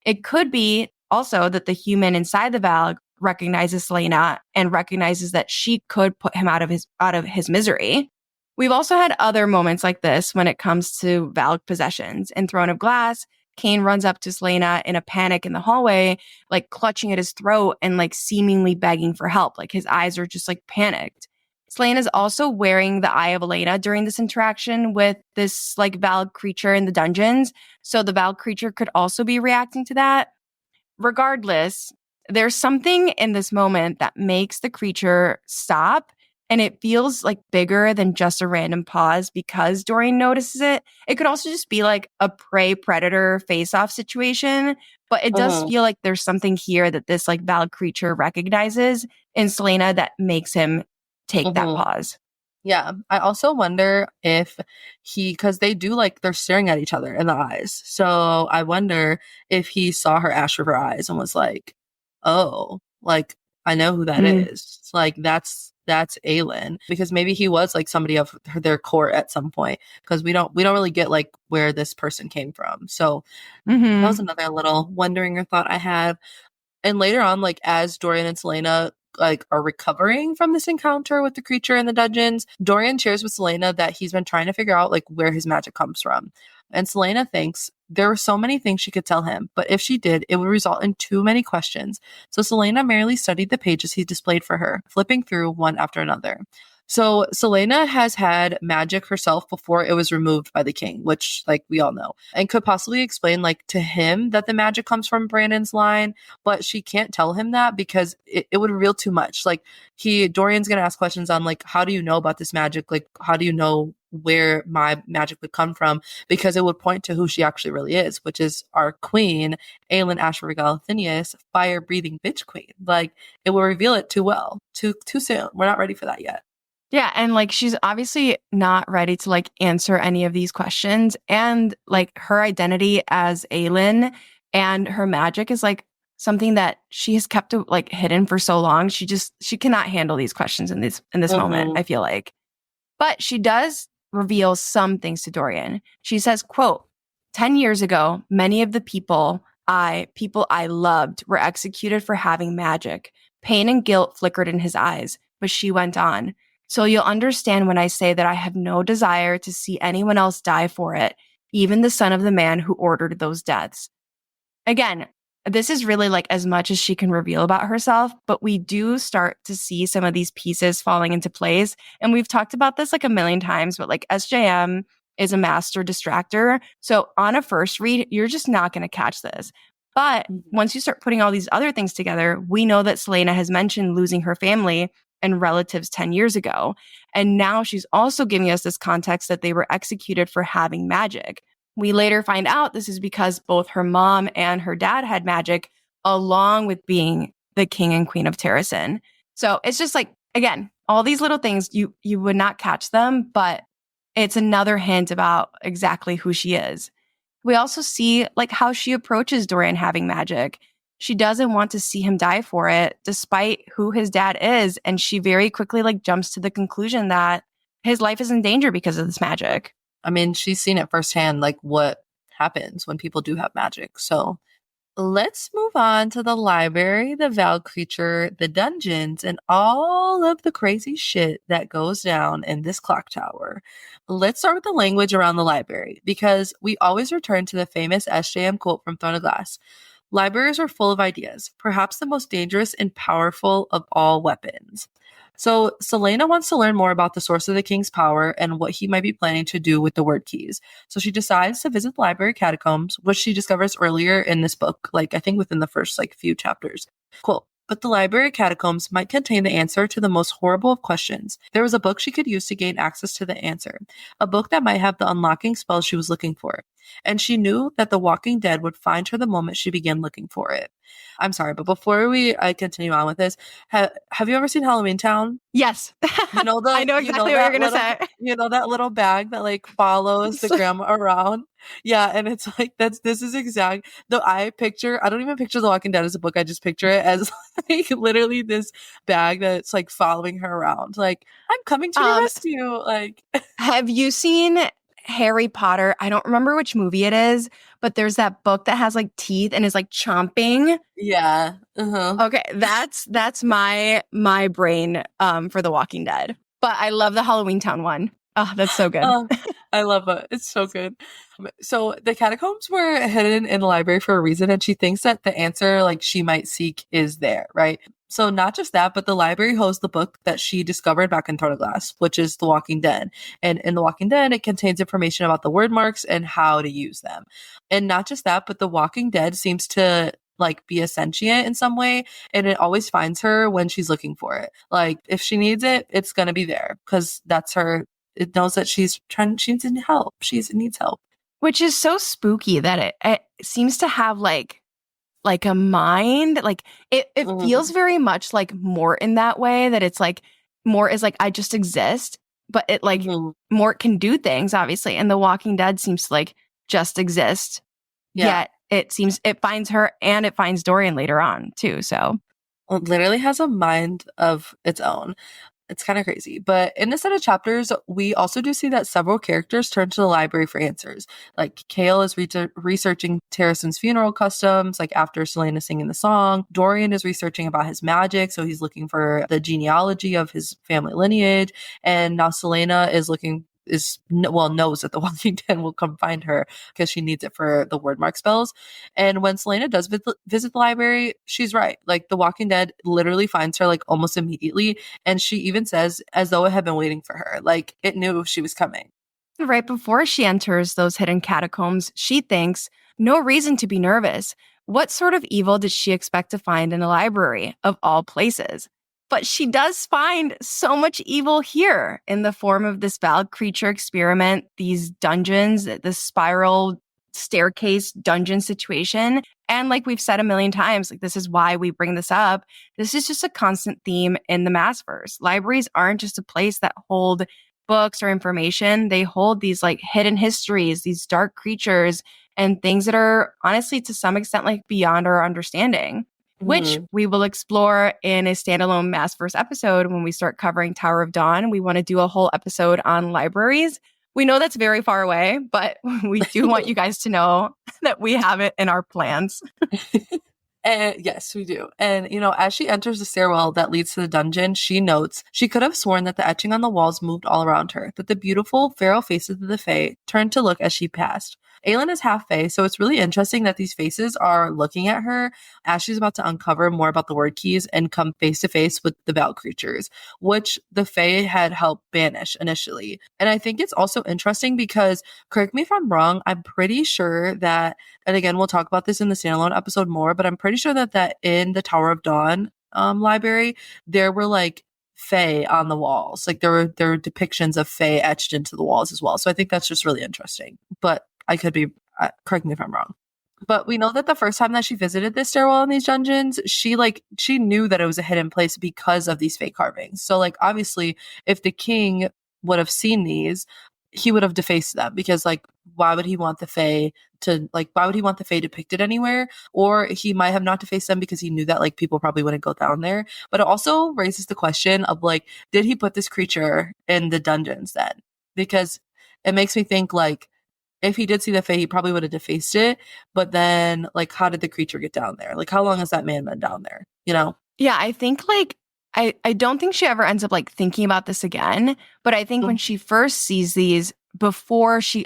It could be also that the human inside the Valg recognizes Selena and recognizes that she could put him out of his misery. We've also had other moments like this when it comes to Valg possessions. In Throne of Glass, Cain runs up to Selena in a panic in the hallway, clutching at his throat and seemingly begging for help. His eyes are just panicked. Selena is also wearing the Eye of Elena during this interaction with this Valg creature in the dungeons. So the Valg creature could also be reacting to that. Regardless, there's something in this moment that makes the creature stop, and it feels bigger than just a random pause because Dorian notices it. It could also just be a prey-predator face-off situation, but it does feel like there's something here that this Valg creature recognizes in Selena that makes him take that pause. Yeah. I also wonder if because they do they're staring at each other in the eyes. So I wonder if he saw her ash of her eyes and was oh, I know who that is. It's that's Aelin, because maybe he was somebody of their court at some point, because we don't really get where this person came from. So that was another little wondering or thought I had. And later on, as Dorian and Selena are recovering from this encounter with the creature in the dungeons, Dorian shares with Selena that he's been trying to figure out where his magic comes from. And Selena thinks there were so many things she could tell him, but if she did, it would result in too many questions. So Selena merely studied the pages he displayed for her, flipping through one after another. So Selena has had magic herself before it was removed by the king, which we all know, and could possibly explain to him that the magic comes from Brandon's line, but she can't tell him that because it would reveal too much. Dorian's going to ask questions on how do you know about this magic? How do you know where my magic would come from? Because it would point to who she actually really is, which is our queen, Aelin Ashford Galathinius, fire-breathing bitch queen. It will reveal it too well, too soon. We're not ready for that yet. Yeah, and she's obviously not ready to answer any of these questions, and her identity as Aelin and her magic is something that she has kept like hidden for so long. She cannot handle these questions in this moment, I feel like. But she does reveal some things to Dorian. She says, quote, 10 years ago, many of the people I loved were executed for having magic. Pain and guilt flickered in his eyes, but she went on. So you'll understand when I say that I have no desire to see anyone else die for it, even the son of the man who ordered those deaths. Again, this is really like as much as she can reveal about herself, but we do start to see some of these pieces falling into place. And we've talked about this like a million times, but like SJM is a master distractor. So on a first read, you're just not going to catch this. But once you start putting all these other things together, we know that Selena has mentioned losing her family and relatives 10 years ago. And now she's also giving us this context that they were executed for having magic. We later find out this is because both her mom and her dad had magic, along with being the king and queen of Terrasen. So it's just like, again, all these little things, you would not catch them, but it's another hint about exactly who she is. We also see like how she approaches Dorian having magic. She doesn't want to see him die for it, despite who his dad is. And she very quickly like jumps to the conclusion that his life is in danger because of this magic. I mean, she's seen it firsthand, like what happens when people do have magic. So let's move on to the library, the Val creature, the dungeons, and all of the crazy shit that goes down in this clock tower. Let's start with the language around the library, because we always return to the famous SJM quote from Throne of Glass. Libraries are full of ideas, perhaps the most dangerous and powerful of all weapons. So Selena wants to learn more about the source of the king's power and what he might be planning to do with the word keys. So she decides to visit the library catacombs, which she discovers earlier in this book, like I think within the first like few chapters. Quote, but the library catacombs might contain the answer to the most horrible of questions. There was a book she could use to gain access to the answer, a book that might have the unlocking spell she was looking for. And she knew that the Walking Dead would find her the moment she began looking for it. I'm sorry, but before we continue on with this, have you ever seen Halloween Town? Yes. You know I know exactly what you're going to say. You know that little bag that like follows the grandma around? Yeah, and it's like this is exact. Though I don't even picture The Walking Dead as a book. I just picture it as like literally this bag that's like following her around. Like, I'm coming to your rescue. Like, have you seen Harry Potter? I don't remember which movie it is, but there's that book that has like teeth and is like chomping. Yeah. Uh-huh. Okay, that's my brain for The Walking Dead. But I love the Halloween Town one. Oh, that's so good. I love it. It's so good. So the catacombs were hidden in the library for a reason, and she thinks that the answer like she might seek is there, right? So not just that, but the library hosts the book that she discovered back in Throne of Glass, which is The Walking Dead. And in The Walking Dead, it contains information about the word marks and how to use them. And not just that, but The Walking Dead seems to like be a sentient in some way, and it always finds her when she's looking for it. Like if she needs it, it's gonna be there because that's her. It knows that she needs help. She needs help. Which is so spooky that it seems to have like a mind. Like it feels very much like Mort in that way, that it's like Mort is like, I just exist, but it like Mort can do things, obviously. And The Walking Dead seems to like just exist. Yeah. Yet it finds her and it finds Dorian later on too. So it literally has a mind of its own. It's kind of crazy. But in this set of chapters, we also do see that several characters turn to the library for answers. Like Kale is researching Terrasen's funeral customs, like after Selena singing the song. Dorian is researching about his magic, so he's looking for the genealogy of his family lineage. And now Selena knows that the Walking Dead will come find her because she needs it for the word mark spells. And when Selena does visit the library, she's right. Like the Walking Dead literally finds her like almost immediately. And she even says as though it had been waiting for her. Like it knew she was coming. Right before she enters those hidden catacombs, she thinks, no reason to be nervous. What sort of evil did she expect to find in a library, of all places? But she does find so much evil here in the form of this Val creature experiment, these dungeons, the spiral staircase dungeon situation. And like we've said a million times, like this is why we bring this up. This is just a constant theme in the Maasverse. Libraries aren't just a place that hold books or information. They hold these like hidden histories, these dark creatures, and things that are honestly to some extent like beyond our understanding. which Mhm. we will explore in a standalone Mass Verse episode when we start covering Tower of Dawn. We want to do a whole episode on libraries. We know that's very far away, but we do want you guys to know that we have it in our plans. And yes, we do. And, as she enters the stairwell that leads to the dungeon, she notes she could have sworn that the etching on the walls moved all around her, that the beautiful, feral faces of the Fae turned to look as she passed. Aelin is half Fae, so it's really interesting that these faces are looking at her as she's about to uncover more about the word keys and come face to face with the Val creatures, which the Fae had helped banish initially. And I think it's also interesting because, correct me if I'm wrong, I'm pretty sure that, and again, we'll talk about this in the standalone episode more, but I'm pretty sure that in the Tower of Dawn library, there were like Fae on the walls. Like there were depictions of Fae etched into the walls as well. So I think that's just really interesting. But I could be, correct me if I'm wrong. But we know that the first time that she visited this stairwell in these dungeons, she knew that it was a hidden place because of these fake carvings. So like obviously, if the king would have seen these, he would have defaced them because like why would he want the Fae why would he want the Fae depicted anywhere? Or he might have not defaced them because he knew that like people probably wouldn't go down there. But it also raises the question of like, did he put this creature in the dungeons then? Because it makes me think like if he did see the Fae, he probably would have defaced it. But then like how did the creature get down there? Like how long has that man been down there? Yeah, I think like I don't think she ever ends up like thinking about this again. But I think when she first sees these, before she's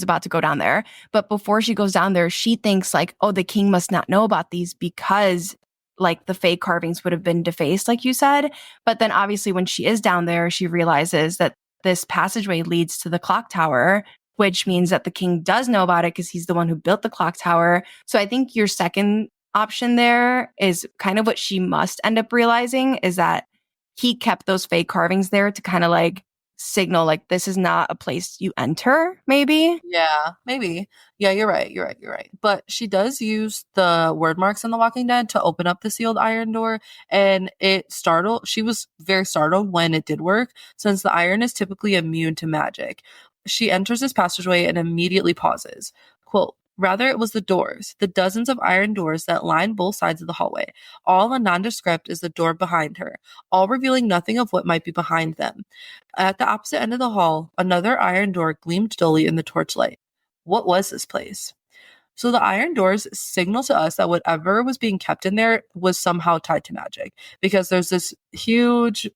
about to go down there, but before she goes down there, she thinks like, oh, the king must not know about these because like the fake carvings would have been defaced, like you said. But then obviously when she is down there, she realizes that this passageway leads to the clock tower, which means that the king does know about it because he's the one who built the clock tower. So I think your second option there is kind of what she must end up realizing, is that he kept those fake carvings there to kind of like signal like this is not a place you enter, maybe. Yeah, maybe. Yeah, you're right. You're right. You're right. But she does use the word marks on The Walking Dead to open up the sealed iron door. And she was very startled when it did work, since the iron is typically immune to magic. She enters this passageway and immediately pauses. Quote, rather, it was the doors, the dozens of iron doors that line both sides of the hallway. All a nondescript is the door behind her, all revealing nothing of what might be behind them. At the opposite end of the hall, another iron door gleamed dully in the torchlight. What was this place? So the iron doors signal to us that whatever was being kept in there was somehow tied to magic, because there's this huge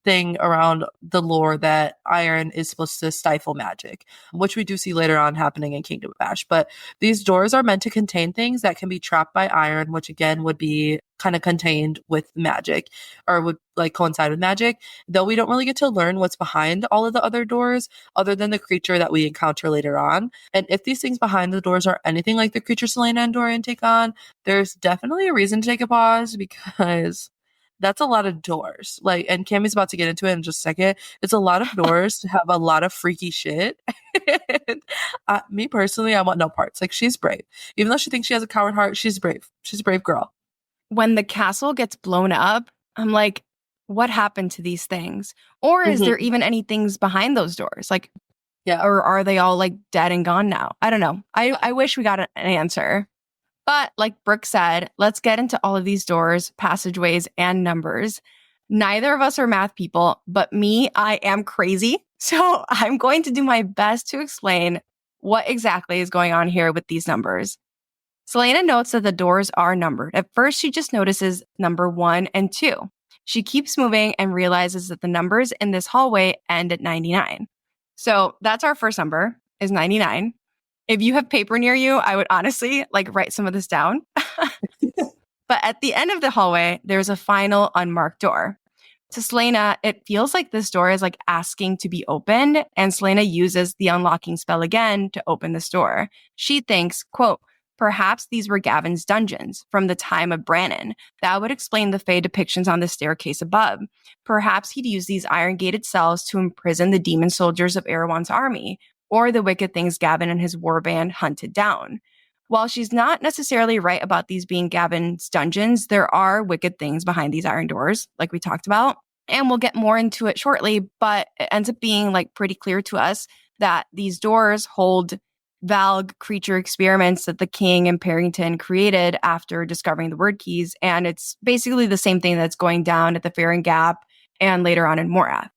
thing around the lore that iron is supposed to stifle magic, which we do see later on happening in Kingdom of Ash. But these doors are meant to contain things that can be trapped by iron, which again would be kind of contained with magic, or would like coincide with magic, though we don't really get to learn what's behind all of the other doors other than the creature that we encounter later on. And if these things behind the doors are anything like the creature Selena and Dorian take on, there's definitely a reason to take a pause, because that's a lot of doors. Like, and Cammy's about to get into it in just a second. It's a lot of doors to have a lot of freaky shit. And, me personally, I want no parts. Like, she's brave. Even though she thinks she has a coward heart, she's brave. She's a brave girl. When the castle gets blown up, I'm like, what happened to these things? Or is there even any things behind those doors? Like, Yeah. or are they all like dead and gone now? I don't know. I wish we got an answer. But like Brooke said, let's get into all of these doors, passageways, and numbers. Neither of us are math people, but me, I am crazy. So I'm going to do my best to explain what exactly is going on here with these numbers. Selena notes that the doors are numbered. At first, she just notices number 1 and 2. She keeps moving and realizes that the numbers in this hallway end at 99. So that's our first number, is 99. If you have paper near you, I would honestly like write some of this down. But at the end of the hallway, there's a final unmarked door. To Selena, it feels like this door is like asking to be opened, and Selena uses the unlocking spell again to open this door. She thinks, quote, perhaps these were Gavin's dungeons from the time of Brannon. That would explain the Fae depictions on the staircase above. Perhaps he'd use these iron-gated cells to imprison the demon soldiers of Erewhon's army, or the wicked things Gavin and his warband hunted down. While she's not necessarily right about these being Gavin's dungeons, there are wicked things behind these iron doors, like we talked about. And we'll get more into it shortly, but it ends up being like pretty clear to us that these doors hold Valg creature experiments that the King and Parrington created after discovering the word keys. And it's basically the same thing that's going down at the Farron Gap and later on in Morath.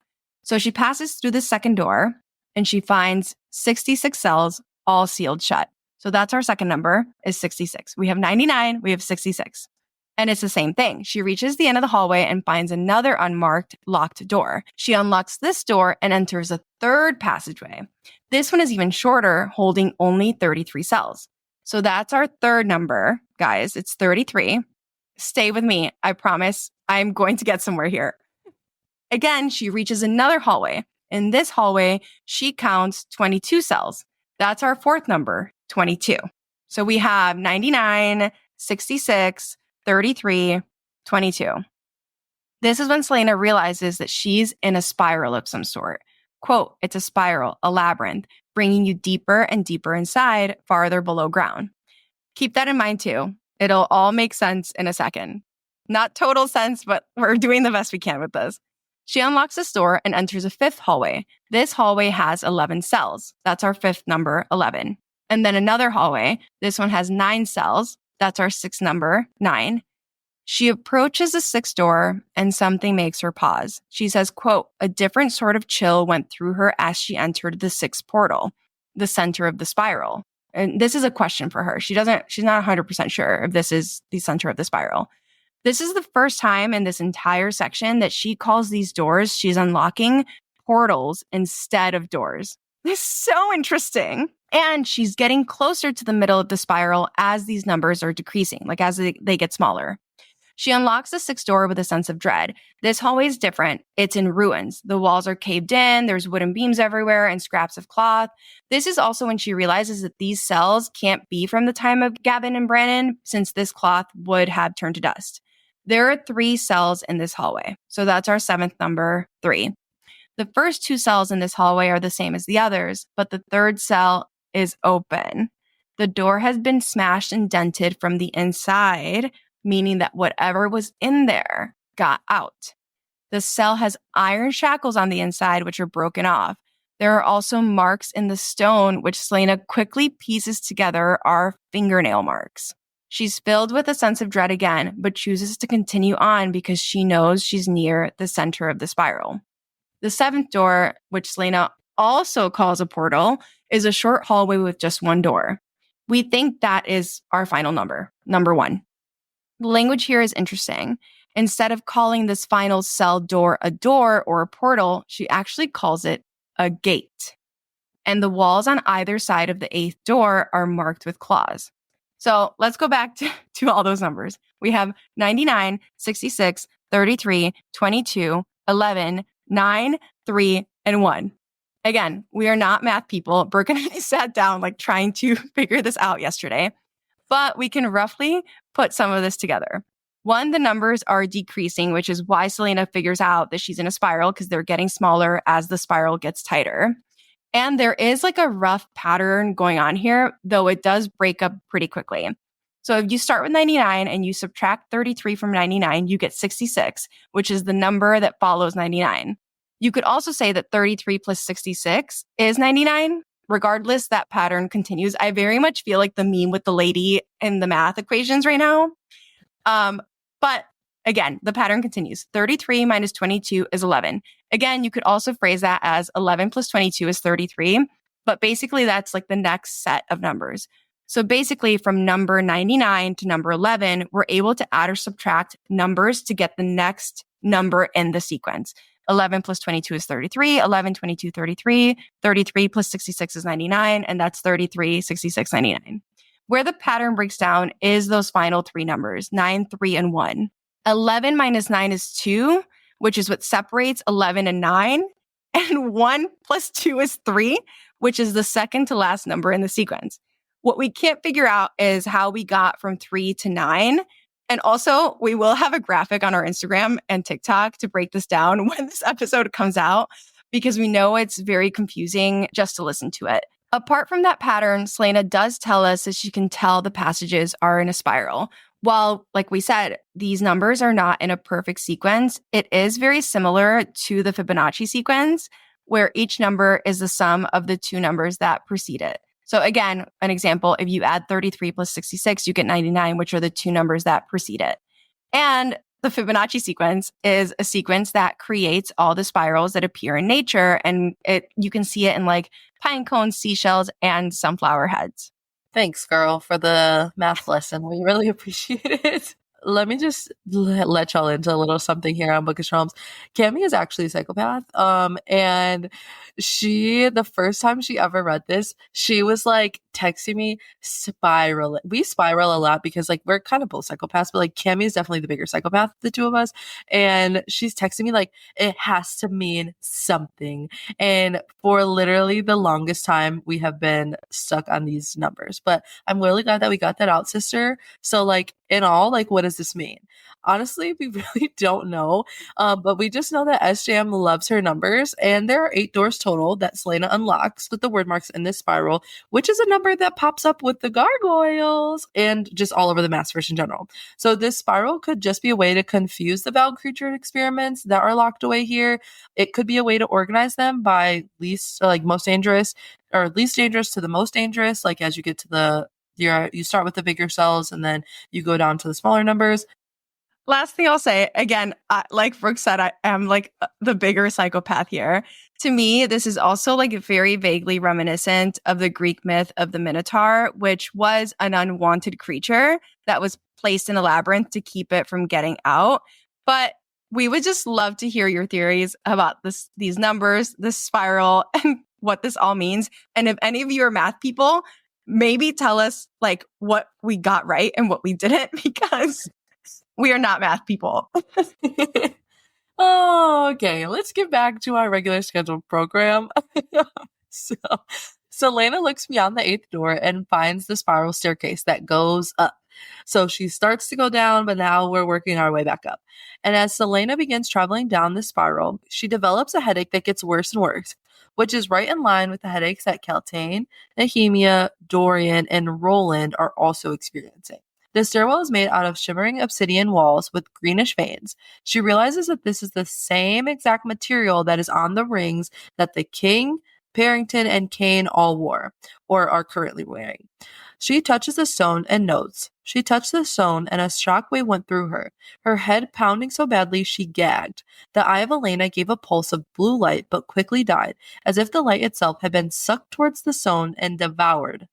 So she passes through the second door and she finds 66 cells all sealed shut. So that's our second number is 66. We have 99, we have 66. And it's the same thing. She reaches the end of the hallway and finds another unmarked locked door. She unlocks this door and enters a third passageway. This one is even shorter, holding only 33 cells. So that's our third number, guys. It's 33. Stay with me. I promise I'm going to get somewhere here. Again, she reaches another hallway. In this hallway, she counts 22 cells. That's our fourth number, 22. So we have 99, 66, 33, 22. This is when Selena realizes that she's in a spiral of some sort. Quote, it's a spiral, a labyrinth, bringing you deeper and deeper inside, farther below ground. Keep that in mind too. It'll all make sense in a second. Not total sense, but we're doing the best we can with this. She unlocks this door and enters a fifth hallway. This hallway has 11 cells. That's our fifth number, 11. And then another hallway. This one has 9 cells. That's our sixth number, 9. She approaches the sixth door and something makes her pause. She says, quote, a different sort of chill went through her as she entered the sixth portal, the center of the spiral. And this is a question for her. She's not 100% sure if this is the center of the spiral. This is the first time in this entire section that she calls these doors she's unlocking portals instead of doors. It's so interesting. And she's getting closer to the middle of the spiral as these numbers are decreasing, like as they get smaller. She unlocks the sixth door with a sense of dread. This hallway is different. It's in ruins. The walls are caved in. There's wooden beams everywhere and scraps of cloth. This is also when she realizes that these cells can't be from the time of Gavin and Brannon, since this cloth would have turned to dust. There are 3 cells in this hallway. So that's our seventh number, 3. The first 2 cells in this hallway are the same as the others, but the third cell is open. The door has been smashed and dented from the inside, meaning that whatever was in there got out. The cell has iron shackles on the inside, which are broken off. There are also marks in the stone, which Selena quickly pieces together are fingernail marks. She's filled with a sense of dread again, but chooses to continue on because she knows she's near the center of the spiral. The seventh door, which Selena also calls a portal, is a short hallway with just 1 door. We think that is our final number, number 1. The language here is interesting. Instead of calling this final cell door a door or a portal, she actually calls it a gate. And the walls on either side of the 8th door are marked with claws. So let's go back to all those numbers. We have 99, 66, 33, 22, 11, 9, 3, and 1. Again, we are not math people. Brooke and I sat down trying to figure this out yesterday, but we can roughly put some of this together. 1, the numbers are decreasing, which is why Selena figures out that she's in a spiral because they're getting smaller as the spiral gets tighter. And there is a rough pattern going on here, though it does break up pretty quickly. So if you start with 99 and you subtract 33 from 99, you get 66, which is the number that follows 99. You could also say that 33 plus 66 is 99. Regardless, that pattern continues. I very much feel like the meme with the lady in the math equations right now. But again, the pattern continues. 33 minus 22 is 11. Again, you could also phrase that as 11 plus 22 is 33. But basically, that's the next set of numbers. So basically, from number 99 to number 11, we're able to add or subtract numbers to get the next number in the sequence. 11 plus 22 is 33, 11, 22, 33, 33 plus 66 is 99, and that's 33, 66, 99. Where the pattern breaks down is those final 3 numbers, 9, 3, and 1. 11 minus 9 is 2, which is what separates 11 and 9, and 1 plus 2 is 3, which is the second to last number in the sequence. What we can't figure out is how we got from 3 to 9. And also, we will have a graphic on our Instagram and TikTok to break this down when this episode comes out, because we know it's very confusing just to listen to it. Apart from that pattern, Selena does tell us that she can tell the passages are in a spiral. While, like we said, these numbers are not in a perfect sequence, it is very similar to the Fibonacci sequence, where each number is the sum of the 2 numbers that precede it. So again, an example, if you add 33 plus 66, you get 99, which are the two numbers that precede it. And the Fibonacci sequence is a sequence that creates all the spirals that appear in nature. And you can see it in like pine cones, seashells, and sunflower heads. Thanks, girl, for the math lesson. We really appreciate it. Let me just let y'all into a little something here on Bookish Realms. Cami is actually a psychopath. And the first time she ever read this, she was like texting me spiral. We spiral a lot because like we're kind of both psychopaths, but like Cami is definitely the bigger psychopath, the two of us. And she's texting me like, it has to mean something. And for literally the longest time, we have been stuck on these numbers. But I'm really glad that we got that out, sister. So like in all, like what does this mean? Honestly, we really don't know. But we just know that SJM loves her numbers, and there are 8 doors total that Selena unlocks with the word marks in this spiral, which is a number that pops up with the gargoyles and just all over the Massverse in general. So this spiral could just be a way to confuse the Val creature experiments that are locked away here. It could be a way to organize them by least, like most dangerous, or least dangerous to the most dangerous. Like as you get to you start with the bigger cells and then you go down to the smaller numbers. Last thing I'll say, again, like Brooke said, I am like the bigger psychopath here. To me, this is also like very vaguely reminiscent of the Greek myth of the Minotaur, which was an unwanted creature that was placed in a labyrinth to keep it from getting out. But we would just love to hear your theories about these numbers, this spiral, and what this all means. And if any of you are math people, maybe tell us like what we got right and what we didn't, because we are not math people. Oh, okay. Let's get back to our regular scheduled program. So, Selena looks beyond the 8th door and finds the spiral staircase that goes up. So she starts to go down, but now we're working our way back up. And as Selena begins traveling down the spiral, she develops a headache that gets worse and worse, which is right in line with the headaches that Keltane, Nehemia, Dorian, and Roland are also experiencing. The stairwell is made out of shimmering obsidian walls with greenish veins. She realizes that this is the same exact material that is on the rings that the king, Parrington, and Kane all wore, or are currently wearing. She touches the stone and notes. She touched the stone and a shockwave went through her, her head pounding so badly she gagged. The eye of Elena gave a pulse of blue light but quickly died, as if the light itself had been sucked towards the stone and devoured.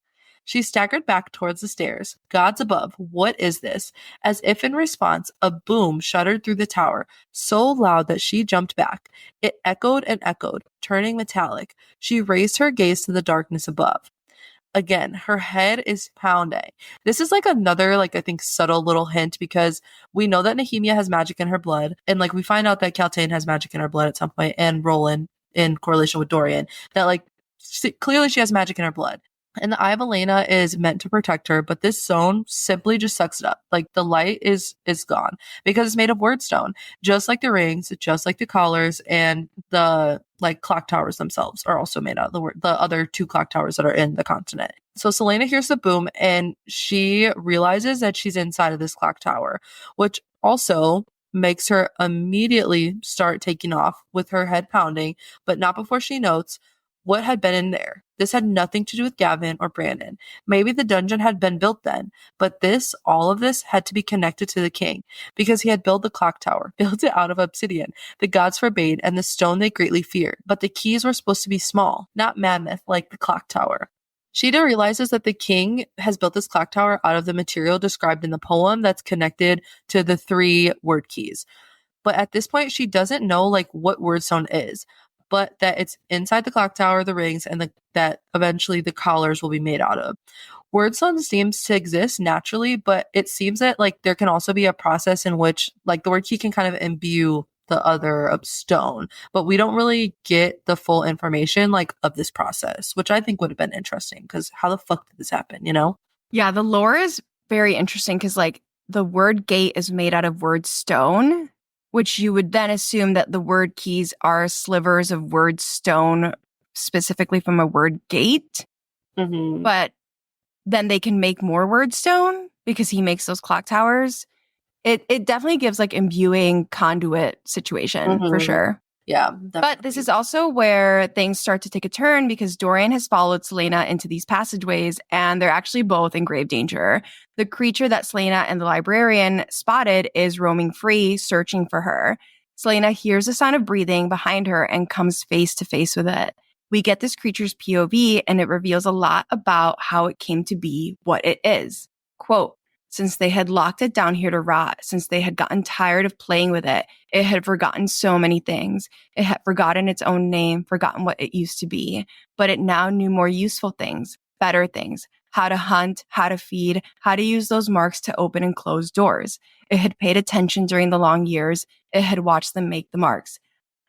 She staggered back towards the stairs. Gods above, what is this? As if in response, a boom shuddered through the tower, so loud that she jumped back. It echoed and echoed, turning metallic. She raised her gaze to the darkness above. Again, her head is pounding. This is like another, like, I think, subtle little hint because we know that Nehemia has magic in her blood. And like we find out that Keltane has magic in her blood at some point, and Roland in correlation with Dorian. That like clearly she has magic in her blood. And the Eye of Elena is meant to protect her, but this stone simply just sucks it up. Like the light is gone because it's made of wordstone, just like the rings, just like the collars, and the like clock towers themselves are also made out of the other 2 clock towers that are in the continent. So Selena hears the boom and she realizes that she's inside of this clock tower, which also makes her immediately start taking off with her head pounding, but not before she notes what had been in there. This had nothing to do with Gavin or Brandon. Maybe the dungeon had been built then, but all of this had to be connected to the king, because he had built the clock tower, built it out of obsidian. The gods forbade, and the stone they greatly feared. But the keys were supposed to be small, not mammoth like the clock tower. Sheeta realizes that the king has built this clock tower out of the material described in the poem that's connected to the 3 word keys. But at this point, she doesn't know like what wordstone is, but that it's inside the clock tower, the rings, and that eventually the collars will be made out of. Wordstone seems to exist naturally, but it seems that like there can also be a process in which like the word key can kind of imbue the other stone, but we don't really get the full information like of this process, which I think would have been interesting because how the fuck did this happen, you know? Yeah, the lore is very interesting because like the word gate is made out of word stone, which you would then assume that the word keys are slivers of word stone specifically from a word gate. Mm-hmm. But then they can make more word stone because he makes those clock towers. It definitely gives like imbuing conduit situation for sure. Yeah, But definitely. this is also where things start to take a turn because Dorian has followed Selena into these passageways and they're actually both in grave danger. The creature that Selena and the librarian spotted is roaming free, searching for her. Selena hears the sound of breathing behind her and comes face to face with it. We get this creature's POV and it reveals a lot about how it came to be what it is. Quote, since they had locked it down here to rot, since they had gotten tired of playing with it, it had forgotten so many things. It had forgotten its own name, forgotten what it used to be, but it now knew more useful things, better things, how to hunt, how to feed, how to use those marks to open and close doors. It had paid attention during the long years. It had watched them make the marks.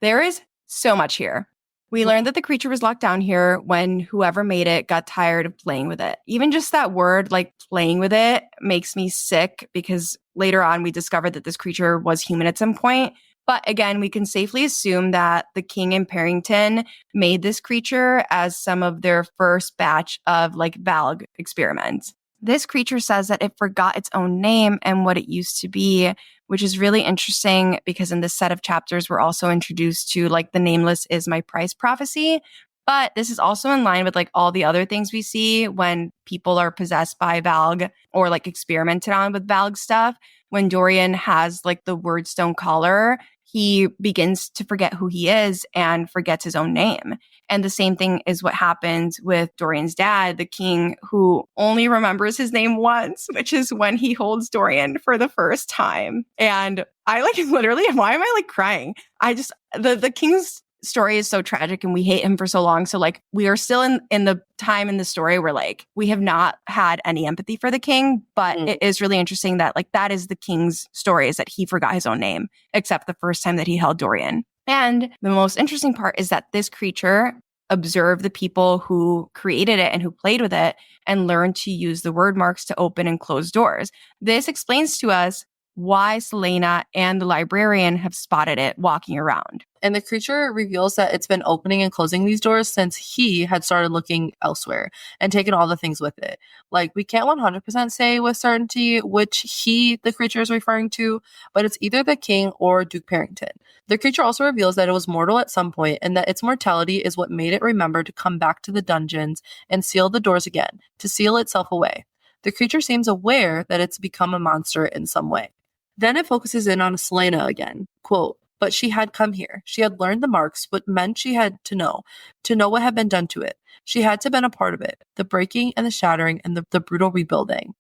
There is so much here. We learned that the creature was locked down here when whoever made it got tired of playing with it. Even just that word, like playing with it, makes me sick because later on we discovered that this creature was human at some point. But again, we can safely assume that the King and Parrington made this creature as some of their first batch of like Valg experiments. This creature says that it forgot its own name and what it used to be, which is really interesting because in this set of chapters, we're also introduced to like the nameless is my price prophecy. But this is also in line with like all the other things we see when people are possessed by Valg or like experimented on with Valg stuff. When Dorian has like the Wordstone collar, he begins to forget who he is and forgets his own name. And the same thing is what happens with Dorian's dad, the king, who only remembers his name once, which is when he holds Dorian for the first time. And I like literally, why am I like crying? The king's story is so tragic and we hate him for so long. So like we are still in the time in the story where like we have not had any empathy for the king, but it is really interesting that like that is the king's story, is that he forgot his own name, except the first time that he held Dorian. And the most interesting part is that this creature observed the people who created it and who played with it and learned to use the word marks to open and close doors. This explains to us why Selena and the librarian have spotted it walking around. And the creature reveals that it's been opening and closing these doors since he had started looking elsewhere and taken all the things with it. Like, we can't 100% say with certainty which the creature is referring to, but it's either the king or Duke Parrington. The creature also reveals that it was mortal at some point and that its mortality is what made it remember to come back to the dungeons and seal the doors again, to seal itself away. The creature seems aware that it's become a monster in some way. Then it focuses in on Selena again. Quote, but she had come here. She had learned the marks, what meant she had to know what had been done to it. She had to been a part of it, the breaking and the shattering and the brutal rebuilding.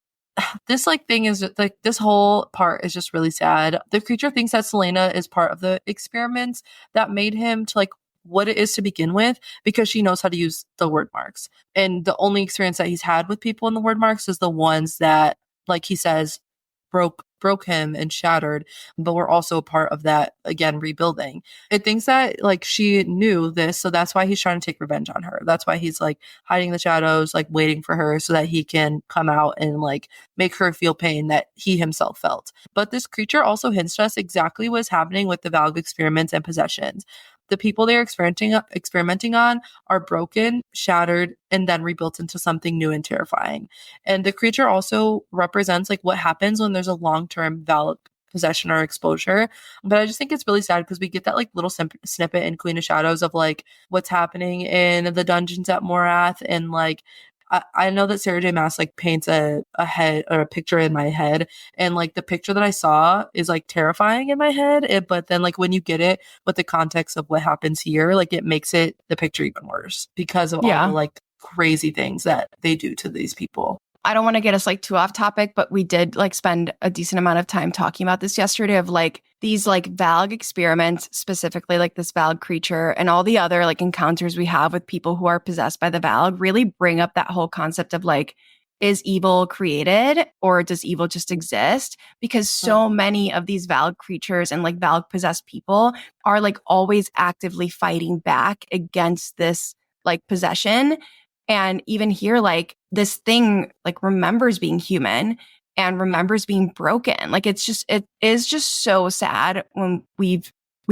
This like thing is like this whole part is just really sad. The creature thinks that Selena is part of the experiments that made him to like what it is to begin with because she knows how to use the word marks. And the only experience that he's had with people in the word marks is the ones that, like he says, broke him and shattered, but we're also a part of that, again, rebuilding. It thinks that like she knew this, so that's why he's trying to take revenge on her. That's why he's like hiding the shadows, like waiting for her so that he can come out and like make her feel pain that he himself felt. But this creature also hints to us exactly what's happening with the Valg experiments and possessions. The people they're experimenting on are broken, shattered, and then rebuilt into something new and terrifying. And the creature also represents like what happens when there's a long-term Valg possession or exposure. But I just think it's really sad because we get that like little snippet in Queen of Shadows of like what's happening in the dungeons at Morath, and like I know that Sarah J. Maas like paints a head or a picture in my head, and like the picture that I saw is like terrifying in my head. But then like when you get it with the context of what happens here, like it makes it the picture even worse because of all the like crazy things that they do to these people. I don't want to get us like too off topic, but we did like spend a decent amount of time talking about this yesterday of like these like Valg experiments, specifically like this Valg creature and all the other like encounters we have with people who are possessed by the Valg really bring up that whole concept of like, is evil created or does evil just exist? Because so many of these Valg creatures and like Valg possessed people are like always actively fighting back against this like possession. And even here, like this thing like remembers being human and remembers being broken. Like it is just so sad when we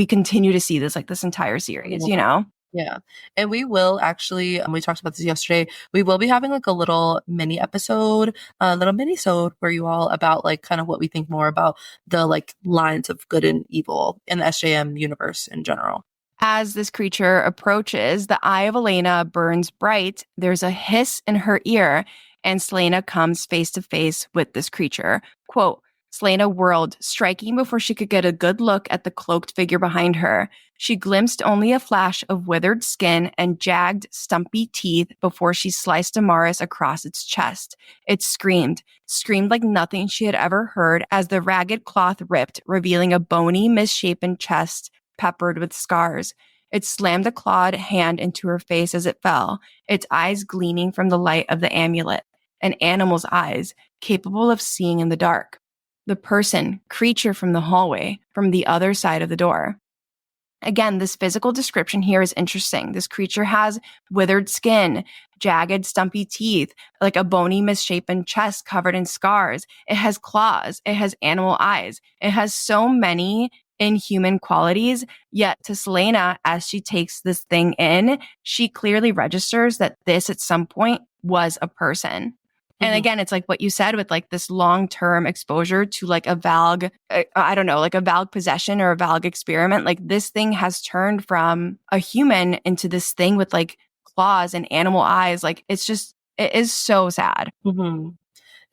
continue to see this like this entire series, you know? Yeah. And we will actually, we talked about this yesterday, we will be having like a little mini episode, a little mini-sode where you all about like kind of what we think more about the like lines of good and evil in the SJM universe in general. As this creature approaches, the eye of Elena burns bright. There's a hiss in her ear, and Selena comes face to face with this creature. Quote, Selena whirled, striking before she could get a good look at the cloaked figure behind her. She glimpsed only a flash of withered skin and jagged, stumpy teeth before she sliced Amaris across its chest. It screamed like nothing she had ever heard as the ragged cloth ripped, revealing a bony, misshapen chest peppered with scars. It slammed a clawed hand into her face as it fell, its eyes gleaming from the light of the amulet, an animal's eyes, capable of seeing in the dark. The creature from the hallway, from the other side of the door. Again, this physical description here is interesting. This creature has withered skin, jagged, stumpy teeth, like a bony, misshapen chest covered in scars. It has claws. It has animal eyes. It has so many inhuman qualities, yet to Selena, as she takes this thing in, she clearly registers that this at some point was a person. And again, it's like what you said with like this long-term exposure to like a Valg, I don't know, like a Valg possession or a Valg experiment. Like this thing has turned from a human into this thing with like claws and animal eyes. Like it is so sad. Mm-hmm.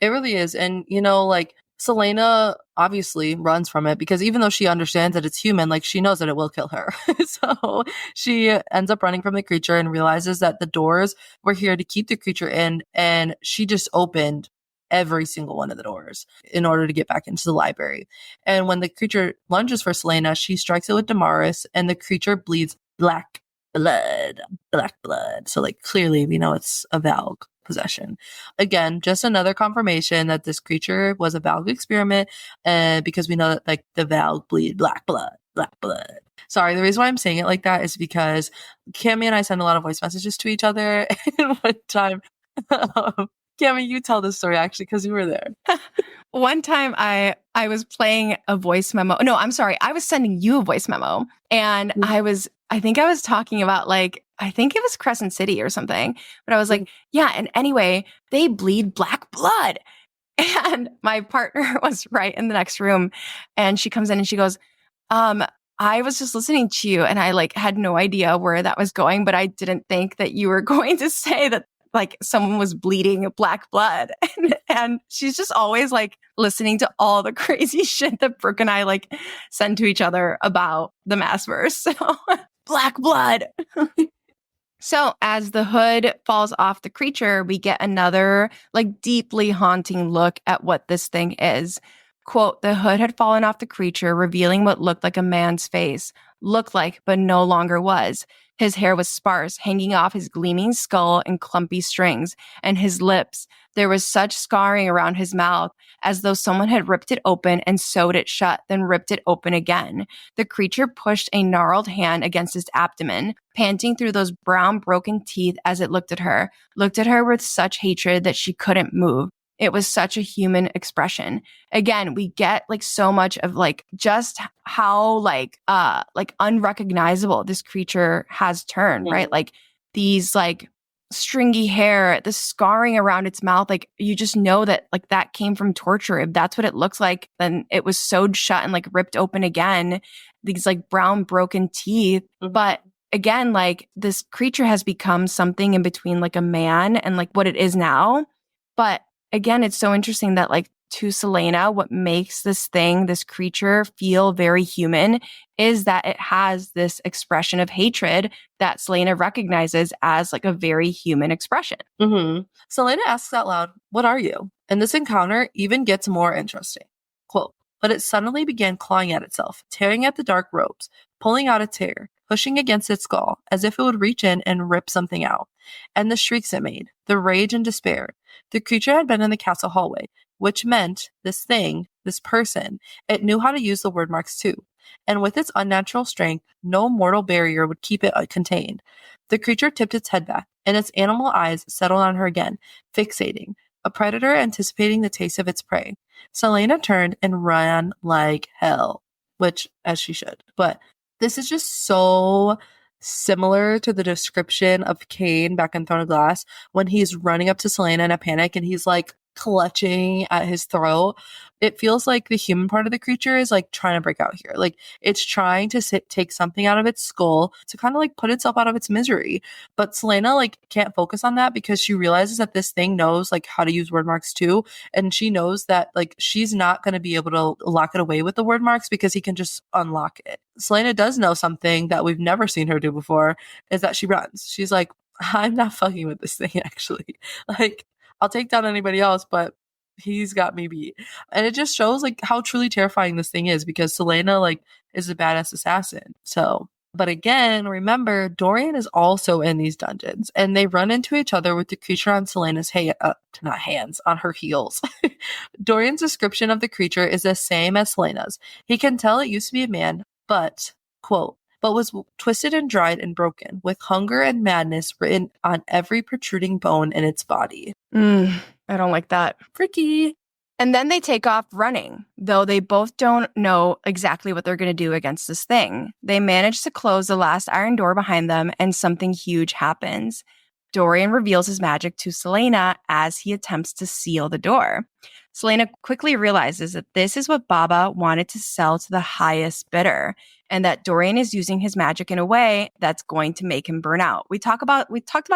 It really is. And, like Selena obviously runs from it because even though she understands that it's human, like she knows that it will kill her. So she ends up running from the creature and realizes that the doors were here to keep the creature in. And she just opened every single one of the doors in order to get back into the library. And when the creature lunges for Selena, she strikes it with Damaris and the creature bleeds black blood. So like clearly we know it's a Valg possession. Again, just another confirmation that this creature was a Valg experiment, because we know that like the Valg bleed black blood. Sorry, the reason why I'm saying it like that is because Cami and I send a lot of voice messages to each other. And one time, Cami, you tell this story actually because you were there. One time I was playing a voice memo. No, I'm sorry. I was sending you a voice memo and I think I was talking about like, I think it was Crescent City or something, but I was like, yeah. And anyway, they bleed black blood. And my partner was right in the next room and she comes in and she goes, I was just listening to you and I like had no idea where that was going, but I didn't think that you were going to say that like someone was bleeding black blood. And she's just always like listening to all the crazy shit that Brooke and I like send to each other about the Maasverse. So black blood. So as the hood falls off the creature, we get another like deeply haunting look at what this thing is. Quote, the hood had fallen off the creature, revealing what looked like a man's face. Looked like, but no longer was. His hair was sparse, hanging off his gleaming skull in clumpy strings, and his lips. There was such scarring around his mouth, as though someone had ripped it open and sewed it shut, then ripped it open again. The creature pushed a gnarled hand against his abdomen, panting through those brown, broken teeth as it looked at her with such hatred that she couldn't move. It was such a human expression. Again, we get like so much of like just how like unrecognizable this creature has turned, right? Like these like stringy hair, the scarring around its mouth, like you just know that like that came from torture. If that's what it looks like, then it was sewed shut and like ripped open again. These like brown broken teeth. But again, like this creature has become something in between like a man and like what it is now. But again, it's so interesting that like to Selena, what makes this creature feel very human is that it has this expression of hatred that Selena recognizes as like a very human expression. Selena asks out loud, what are you? And this encounter even gets more interesting. Quote, but it suddenly began clawing at itself, tearing at the dark robes, pulling out its hair, pushing against its skull, as if it would reach in and rip something out. And the shrieks it made, the rage and despair. The creature had been in the castle hallway, which meant this thing, this person, it knew how to use the word marks too. And with its unnatural strength, no mortal barrier would keep it contained. The creature tipped its head back, and its animal eyes settled on her again, fixating, a predator anticipating the taste of its prey. Selena turned and ran like hell, which, as she should. But this is just so similar to the description of Cain back in Throne of Glass when he's running up to Selena in a panic and he's like, clutching at his throat. It feels like the human part of the creature is like trying to break out here. Like it's trying to take something out of its skull to kind of like put itself out of its misery. But Selena like can't focus on that because she realizes that this thing knows like how to use word marks too. And she knows that like she's not going to be able to lock it away with the word marks because he can just unlock it. Selena does know something that we've never seen her do before is that she runs. She's like, I'm not fucking with this thing actually. Like I'll take down anybody else, but he's got me beat. And it just shows like how truly terrifying this thing is because Selena like is a badass assassin. So, but again, remember Dorian is also in these dungeons and they run into each other with the creature on Selena's not hands, on her heels. Dorian's description of the creature is the same as Selena's. He can tell it used to be a man, but, quote, but was twisted and dried and broken, with hunger and madness written on every protruding bone in its body. I don't like that. Freaky. And then they take off running, though they both don't know exactly what they're going to do against this thing. They manage to close the last iron door behind them, and something huge happens. Dorian reveals his magic to Selena as he attempts to seal the door. Selena quickly realizes that this is what Baba wanted to sell to the highest bidder, and that Dorian is using his magic in a way that's going to make him burn out. We talked about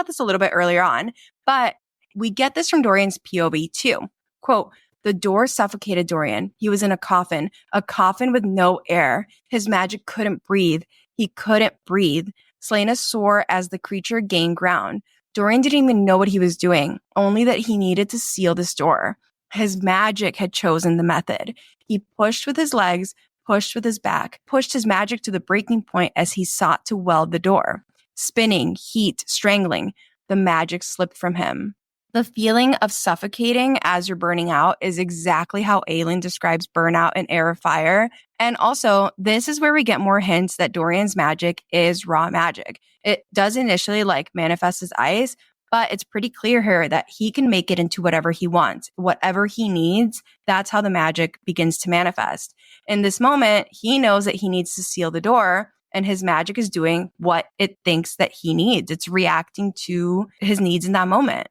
this a little bit earlier on, but we get this from Dorian's POV too. Quote, the door suffocated Dorian. He was in a coffin with no air. His magic couldn't breathe. He couldn't breathe. Selena swore as the creature gained ground. Dorian didn't even know what he was doing, only that he needed to seal this door. His magic had chosen the method. He pushed with his legs, pushed with his back, pushed his magic to the breaking point as he sought to weld the door. Spinning, heat, strangling, the magic slipped from him. The feeling of suffocating as you're burning out is exactly how Aelin describes burnout in Air of Fire. And also, this is where we get more hints that Dorian's magic is raw magic. It does initially like manifest as ice, but it's pretty clear here that he can make it into whatever he wants, whatever he needs. That's how the magic begins to manifest. In this moment, he knows that he needs to seal the door, and his magic is doing what it thinks that he needs. It's reacting to his needs in that moment.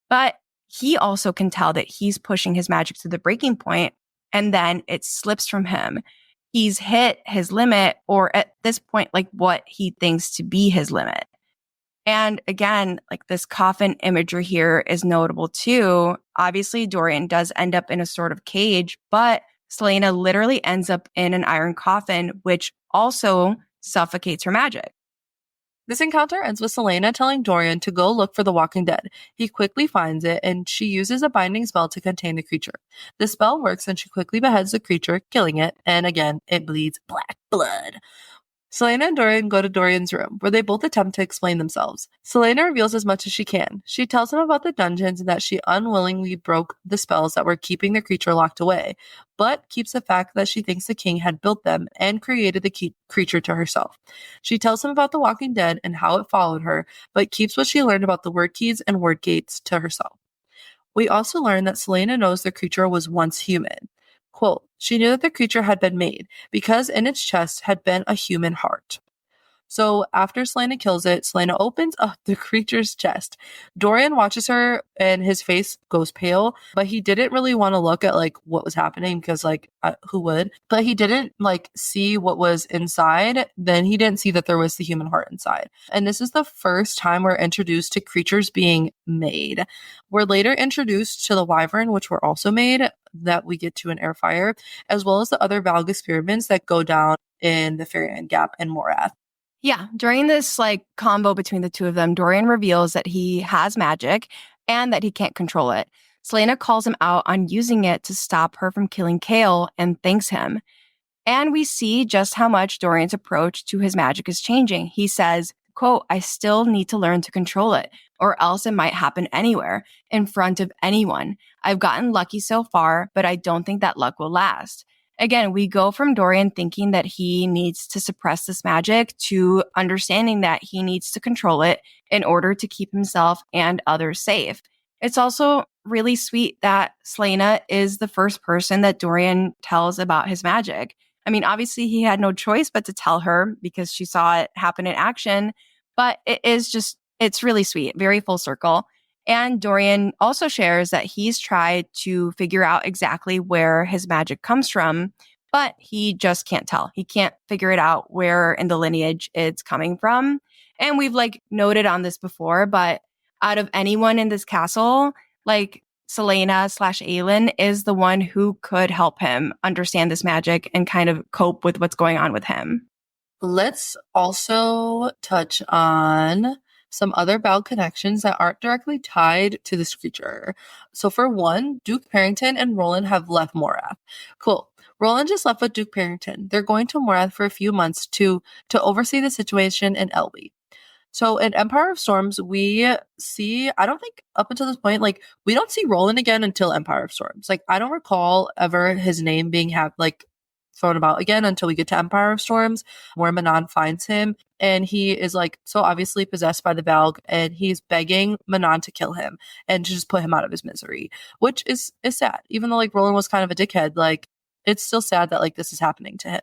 But he also can tell that he's pushing his magic to the breaking point, and then it slips from him. He's hit his limit, or at this point, like what he thinks to be his limit. And again, like this coffin imagery here is notable too. Obviously, Dorian does end up in a sort of cage, but Selena literally ends up in an iron coffin, which also suffocates her magic. This encounter ends with Selena telling Dorian to go look for the walking dead. He quickly finds it, and she uses a binding spell to contain the creature. The spell works, and she quickly beheads the creature, killing it, and again, it bleeds black blood. Selena and Dorian go to Dorian's room, where they both attempt to explain themselves. Selena reveals as much as she can. She tells him about the dungeons and that she unwillingly broke the spells that were keeping the creature locked away, but keeps the fact that she thinks the king had built them and created the creature to herself. She tells him about the walking dead and how it followed her, but keeps what she learned about the word keys and word gates to herself. We also learn that Selena knows the creature was once human. Quote, she knew that the creature had been made because in its chest had been a human heart. So after Selena kills it, Selena opens up the creature's chest. Dorian watches her and his face goes pale, but he didn't really want to look at like what was happening because like who would? But he didn't like see what was inside. Then he didn't see that there was the human heart inside. And this is the first time we're introduced to creatures being made. We're later introduced to the wyvern, which were also made, that we get to in Airfire, as well as the other Valg experiments that go down in the Fairyland Gap and Morath. Yeah, during this like combo between the two of them, Dorian reveals that he has magic and that he can't control it. Selena calls him out on using it to stop her from killing Kale and thanks him. And we see just how much Dorian's approach to his magic is changing. He says, quote, I still need to learn to control it, or else it might happen anywhere, in front of anyone. I've gotten lucky so far, but I don't think that luck will last. Again, we go from Dorian thinking that he needs to suppress this magic to understanding that he needs to control it in order to keep himself and others safe. It's also really sweet that Selena is the first person that Dorian tells about his magic. I mean, obviously he had no choice but to tell her because she saw it happen in action, but it's really sweet, very full circle. And Dorian also shares that he's tried to figure out exactly where his magic comes from, but he just can't tell. He can't figure it out where in the lineage it's coming from. And we've noted on this before, but out of anyone in this castle, Selena / Aelin is the one who could help him understand this magic and kind of cope with what's going on with him. Let's also touch on some other Bal connections that aren't directly tied to this creature. So for one, Duke Parrington and Roland have left Morath. Cool. Roland just left with Duke Parrington. They're going to Morath for a few months to oversee the situation in Elby. So in Empire of Storms, we see, I don't think up until this point, we don't see Roland again until Empire of Storms. I don't recall ever his name being thrown about again until we get to Empire of Storms, where Manon finds him. And he is so obviously possessed by the Valg, and he's begging Manon to kill him and to just put him out of his misery, which is sad. Even though Roland was kind of a dickhead, it's still sad that this is happening to him,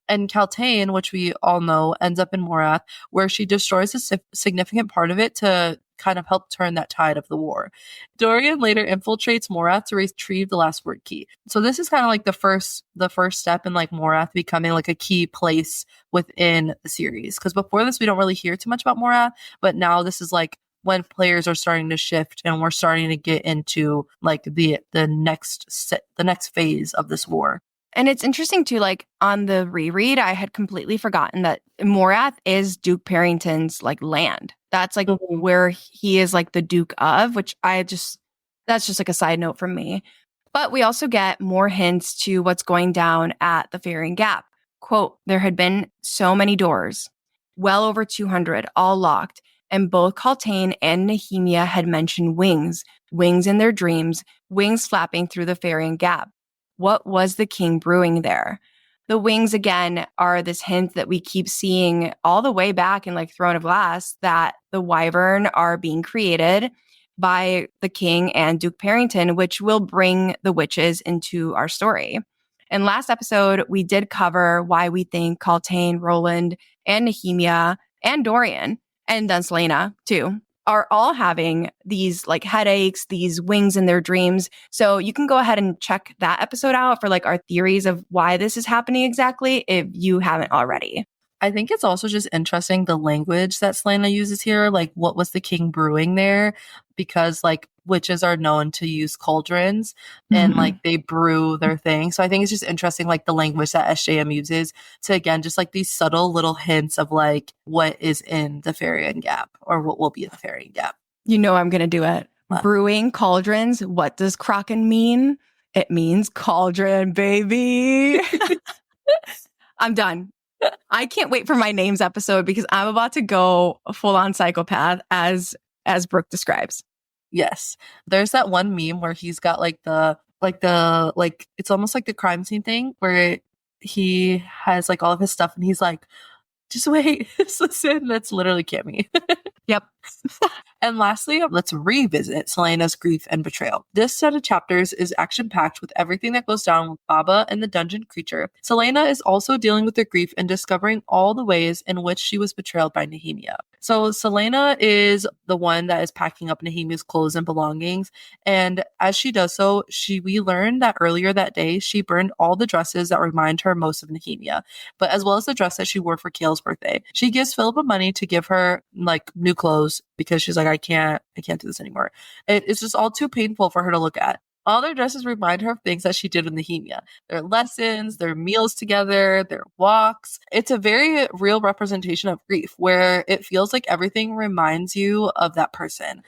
And Kaltain, which we all know, ends up in Morath, where she destroys a significant part of it to kind of help turn that tide of the war. Dorian later infiltrates Morath to retrieve the last word key. So this is kind of the first step in Morath becoming a key place within the series. Because before this, we don't really hear too much about Morath, but now this is when players are starting to shift and we're starting to get into the next phase of this war. And it's interesting too, on the reread, I had completely forgotten that Morath is Duke Parrington's land. That's where he is the Duke of, which that's just a side note from me. But we also get more hints to what's going down at the Farian Gap. Quote, there had been so many doors, well over 200, all locked. And both Kaltain and Nehemia had mentioned wings in their dreams, wings flapping through the Farian Gap. What was the king brewing there? The wings, again, are this hint that we keep seeing all the way back in Throne of Glass, that the Wyvern are being created by the king and Duke Parrington, which will bring the witches into our story. And last episode, we did cover why we think Kaltain, Roland, and Nehemia, and Dorian, and then Selena too, are all having these headaches, these wings in their dreams. So you can go ahead and check that episode out for our theories of why this is happening exactly if you haven't already. I think it's also just interesting the language that Selena uses here. What was the king brewing there? Because witches are known to use cauldrons and they brew their thing. So I think it's just interesting the language that SJM uses to, again, just these subtle little hints of what is in the Farian Gap or what will be in the Farian Gap. You know I'm going to do it. What? Brewing cauldrons. What does Kraken mean? It means cauldron, baby. I'm done. I can't wait for my names episode because I'm about to go full on psychopath as Brooke describes. Yes. There's that one meme where he's got it's almost like the crime scene thing where he has all of his stuff and he's just wait, listen, that's literally Cami. Yep. And lastly, let's revisit Selena's grief and betrayal. This set of chapters is action-packed with everything that goes down with Baba and the dungeon creature. Selena is also dealing with her grief and discovering all the ways in which she was betrayed by Nehemia. So Selena is the one that is packing up Nehemia's clothes and belongings. And as she does so, we learned that earlier that day, she burned all the dresses that remind her most of Nehemia, but as well as the dress that she wore for Kale's birthday. She gives Philippa money to give her new clothes because she's I can't do this anymore. It's just all too painful for her to look at. All their dresses remind her of things that she did with Nehemia. Their lessons, their meals together, their walks. It's a very real representation of grief where it feels like everything reminds you of that person.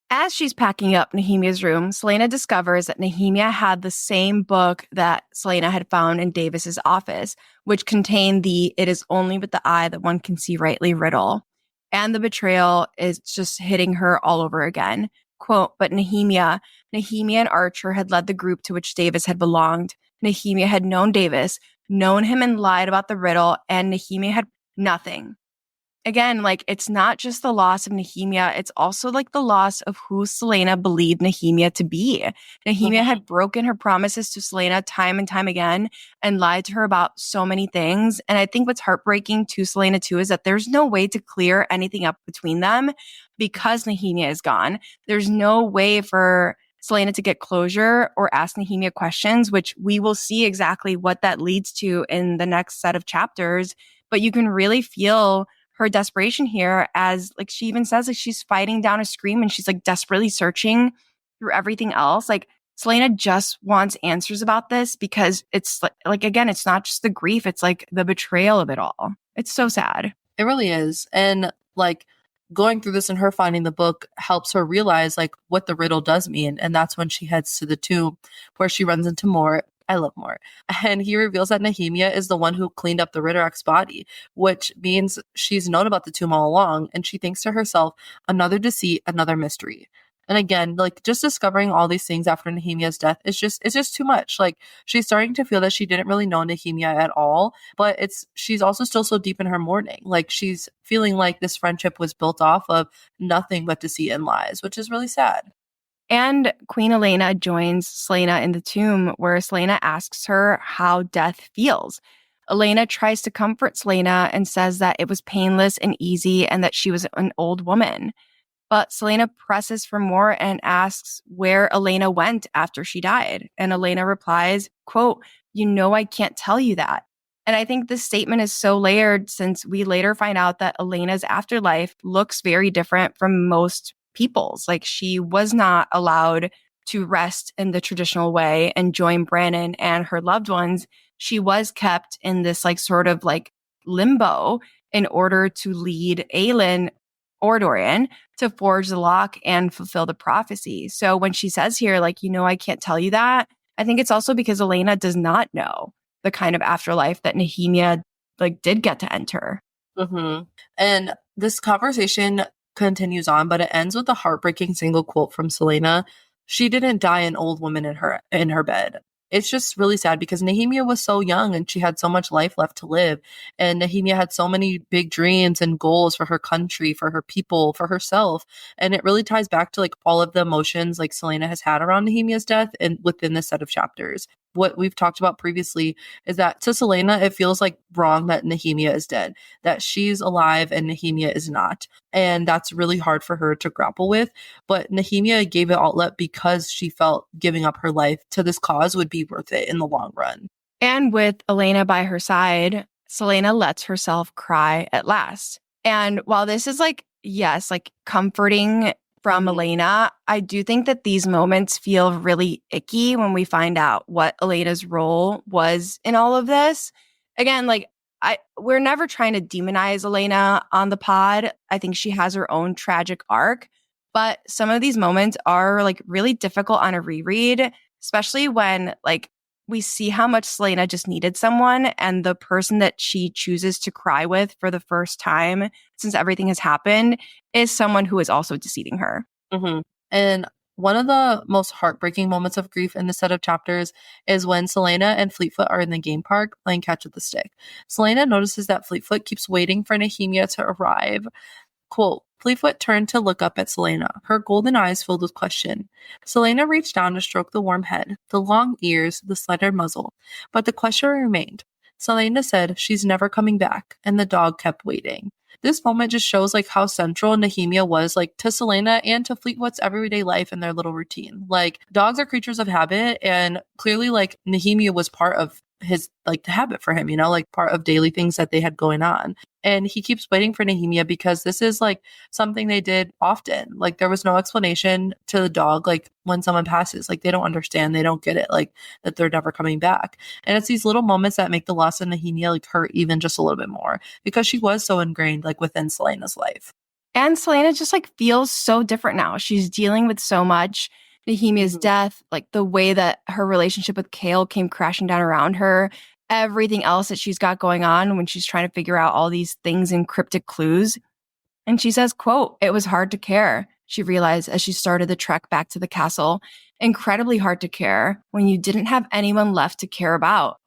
As she's packing up Nehemia's room, Selena discovers that Nehemia had the same book that Selena had found in Davis's office, which contained the "It is only with the eye that one can see rightly" riddle. And the betrayal is just hitting her all over again. Quote, but Nehemia and Archer had led the group to which Davis had belonged. Nehemia had known Davis, known him and lied about the riddle, and Nehemia had nothing. again, like it's not just the loss of Nehemia, it's also like the loss of who Selena believed Nehemia to be. Nehemia Mhm. had broken her promises to Selena time and time again and lied to her about so many things. And I think what's heartbreaking to Selena too is that there's no way to clear anything up between them because Nehemia is gone. There's no way for Selena to get closure or ask Nehemia questions, which we will see exactly what that leads to in the next set of chapters. But you can really feel her desperation here as like she even says like she's fighting down a scream and she's like desperately searching through everything else. Like Selena just wants answers about this because it's like again, it's not just the grief, it's like the betrayal of it all. It's so sad. It really is. And like going through this and her finding the book helps her realize like what the riddle does mean. And that's when she heads to the tomb where she runs into Mort. I love Mort. And he reveals that Nehemia is the one who cleaned up the Ritterach's body, which means she's known about the tomb all along. And she thinks to herself, another deceit, another mystery. And again, like just discovering all these things after Nehemia's death is it's just too much. Like she's starting to feel that she didn't really know Nehemia at all, but she's also still so deep in her mourning. Like she's feeling like this friendship was built off of nothing but deceit and lies, which is really sad. And Queen Elena joins Selena in the tomb where Selena asks her how death feels. Elena tries to comfort Selena and says that it was painless and easy and that she was an old woman. But Selena presses for more and asks where Elena went after she died. And Elena replies, quote, "You know, I can't tell you that." And I think this statement is so layered since we later find out that Elena's afterlife looks very different from most people's. Like she was not allowed to rest in the traditional way and join Brannon and her loved ones. She was kept in this like sort of like limbo in order to lead Aelin or Dorian to forge the lock and fulfill the prophecy. So when she says here, like, you know, I can't tell you that, I think it's also because Elena does not know the kind of afterlife that Nehemia like did get to enter. Mm-hmm. And this conversation continues on, but it ends with a heartbreaking single quote from Selena. She didn't die an old woman in her bed. It's just really sad because Nehemia was so young and she had so much life left to live. And Nehemia had so many big dreams and goals for her country, for her people, for herself. And it really ties back to like all of the emotions like Selena has had around Nehemia's death and within this set of chapters. What we've talked about previously is that to Selena, it feels like wrong that Nehemia is dead, that she's alive and Nehemia is not. And that's really hard for her to grapple with. But Nehemia gave it outlet because she felt giving up her life to this cause would be worth it in the long run. And with Elena by her side, Selena lets herself cry at last. And while this is like, yes, like comforting from Elena, I do think that these moments feel really icky when we find out what Elena's role was in all of this. Again, like we're never trying to demonize Elena on the pod. I think she has her own tragic arc, but some of these moments are like really difficult on a reread, especially when like we see how much Selena just needed someone, and the person that she chooses to cry with for the first time since everything has happened is someone who is also deceiving her. Mm-hmm. And one of the most heartbreaking moments of grief in the set of chapters is when Selena and Fleetfoot are in the game park playing catch with the stick. Selena notices that Fleetfoot keeps waiting for Nehemia to arrive. Quote, Fleetfoot turned to look up at Selena, her golden eyes filled with question. Selena reached down to stroke the warm head, the long ears, the slender muzzle, but the question remained. Selena said she's never coming back, and the dog kept waiting. This moment just shows like how central Nehemia was like to Selena and to Fleetfoot's everyday life and their little routine. Like dogs are creatures of habit, and clearly like Nehemia was part of his like the habit for him, you know, like part of daily things that they had going on. And he keeps waiting for Nehemia because this is like something they did often. Like there was no explanation to the dog, like when someone passes, like they don't understand, they don't get it, like that they're never coming back. And it's these little moments that make the loss of Nehemia like hurt even just a little bit more because she was so ingrained like within Selena's life. And Selena just like feels so different now. She's dealing with so much. Nehemia's death, like the way that her relationship with Kale came crashing down around her, everything else that she's got going on when she's trying to figure out all these things in cryptic clues. And she says, quote, "It was hard to care," she realized as she started the trek back to the castle. Incredibly hard to care when you didn't have anyone left to care about.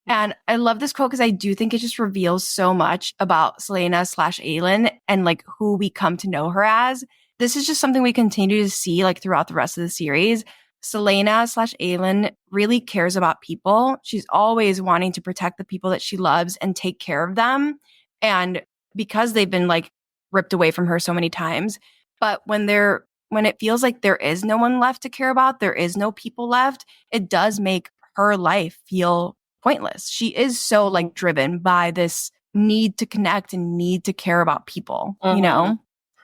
And I love this quote because I do think it just reveals so much about Selena slash Aelin and like who we come to know her as. This is just something we continue to see like throughout the rest of the series. Selena slash Aelin really cares about people. She's always wanting to protect the people that she loves and take care of them. And because they've been like ripped away from her so many times, but when it feels like there is no one left to care about, there is no people left, it does make her life feel pointless. She is so like driven by this need to connect and need to care about people, you know?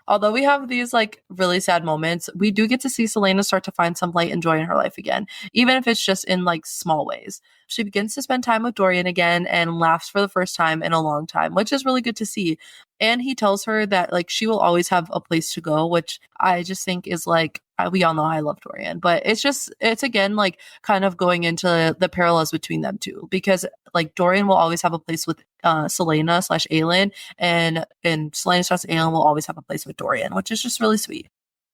Although we have these like really sad moments, we do get to see Selena start to find some light and joy in her life again, even if it's just in like small ways. She begins to spend time with Dorian again and laughs for the first time in a long time, which is really good to see. And he tells her that like she will always have a place to go, which I just think is like, we all know I love Dorian, but it's again like kind of going into the parallels between them two, because like Dorian will always have a place with Selena slash Aelin, and Selena slash Aelin will always have a place with Dorian, which is just really sweet.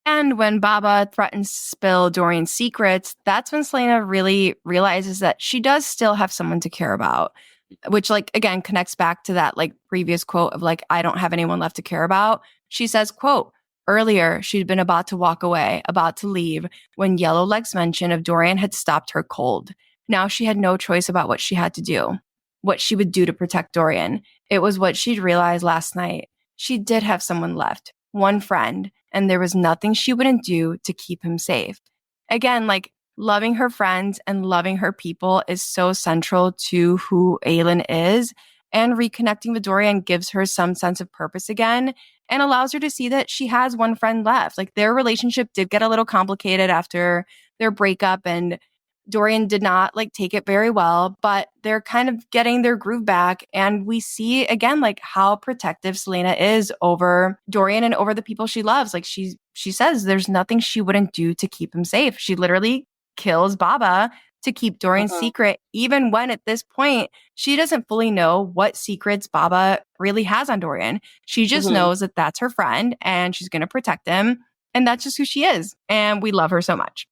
And when Baba threatens to spill Dorian's secrets, that's when Selena really realizes that she does still have someone to care about, which like again connects back to that like previous quote of like, I don't have anyone left to care about. She says, quote, earlier she'd been about to walk away, about to leave, when Yellowleg's mention of Dorian had stopped her cold. Now she had no choice about what she had to do, what she would do to protect Dorian. It was what she'd realized last night. She did have someone left, one friend, and there was nothing she wouldn't do to keep him safe. Again, like loving her friends and loving her people is so central to who Aelin is. And reconnecting with Dorian gives her some sense of purpose again and allows her to see that she has one friend left. Like their relationship did get a little complicated after their breakup, and Dorian did not like take it very well, but they're kind of getting their groove back. And we see again, like how protective Selena is over Dorian and over the people she loves. Like she says there's nothing she wouldn't do to keep him safe. She literally kills Baba to keep Dorian's secret, even when at this point, she doesn't fully know what secrets Baba really has on Dorian. She just knows that that's her friend and she's going to protect him. And that's just who she is. And we love her so much.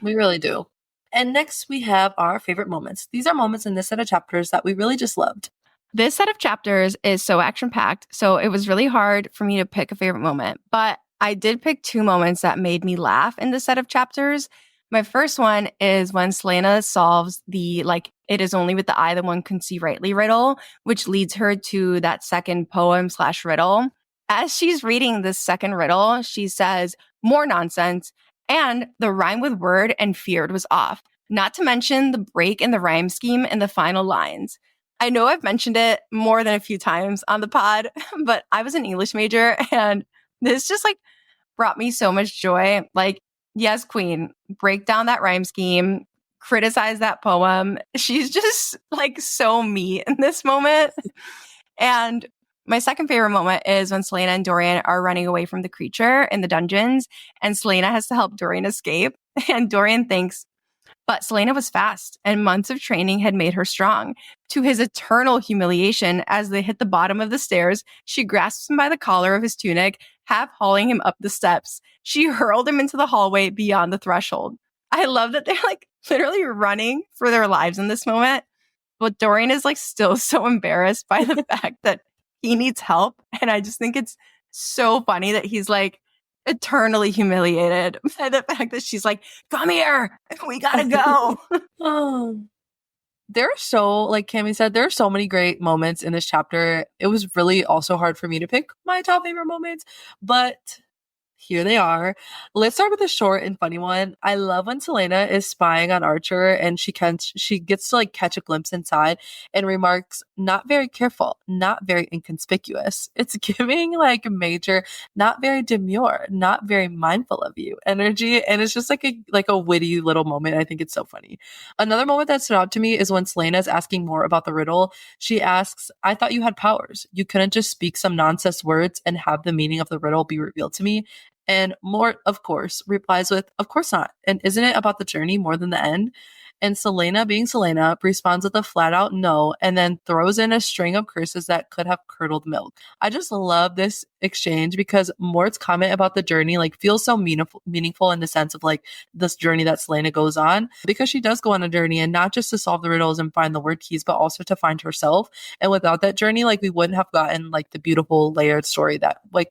We really do. And next we have our favorite moments. These are moments in this set of chapters that we really just loved. This set of chapters is so action-packed, so it was really hard for me to pick a favorite moment. But I did pick two moments that made me laugh in this set of chapters. My first one is when Selena solves the, like, it is only with the eye that one can see rightly riddle, which leads her to that second poem / riddle. As she's reading this second riddle, she says, more nonsense. And the rhyme with word and feared was off, not to mention the break in the rhyme scheme in the final lines. I know I've mentioned it more than a few times on the pod, but I was an English major and this just like brought me so much joy. Like, yes, queen, break down that rhyme scheme, criticize that poem. She's just like so me in this moment. And my second favorite moment is when Selena and Dorian are running away from the creature in the dungeons, and Selena has to help Dorian escape. And Dorian thinks, but Selena was fast, and months of training had made her strong. To his eternal humiliation, as they hit the bottom of the stairs, she grasps him by the collar of his tunic, half hauling him up the steps. She hurled him into the hallway beyond the threshold. I love that they're like literally running for their lives in this moment. But Dorian is like still so embarrassed by the fact that he needs help. And I just think it's so funny that he's like eternally humiliated by the fact that she's like, come here, we gotta go. Oh, there are so, like Cami said, there are so many great moments in this chapter. It was really also hard for me to pick my top favorite moments, but here they are. Let's start with a short and funny one. I love when Selena is spying on Archer and she gets to like catch a glimpse inside and remarks, not very careful, not very inconspicuous. It's giving like major, not very demure, not very mindful of you energy. And it's just like a witty little moment. I think it's so funny. Another moment that stood out to me is when Selena is asking more about the riddle. She asks, I thought you had powers. You couldn't just speak some nonsense words and have the meaning of the riddle be revealed to me. And Mort, of course, replies with, of course not. And isn't it about the journey more than the end? And Selena, being Selena, responds with a flat out no and then throws in a string of curses that could have curdled milk. I just love this exchange because Mort's comment about the journey like feels so meaningful in the sense of like this journey that Selena goes on, because she does go on a journey, and not just to solve the riddles and find the word keys, but also to find herself. And without that journey, like we wouldn't have gotten like the beautiful layered story that like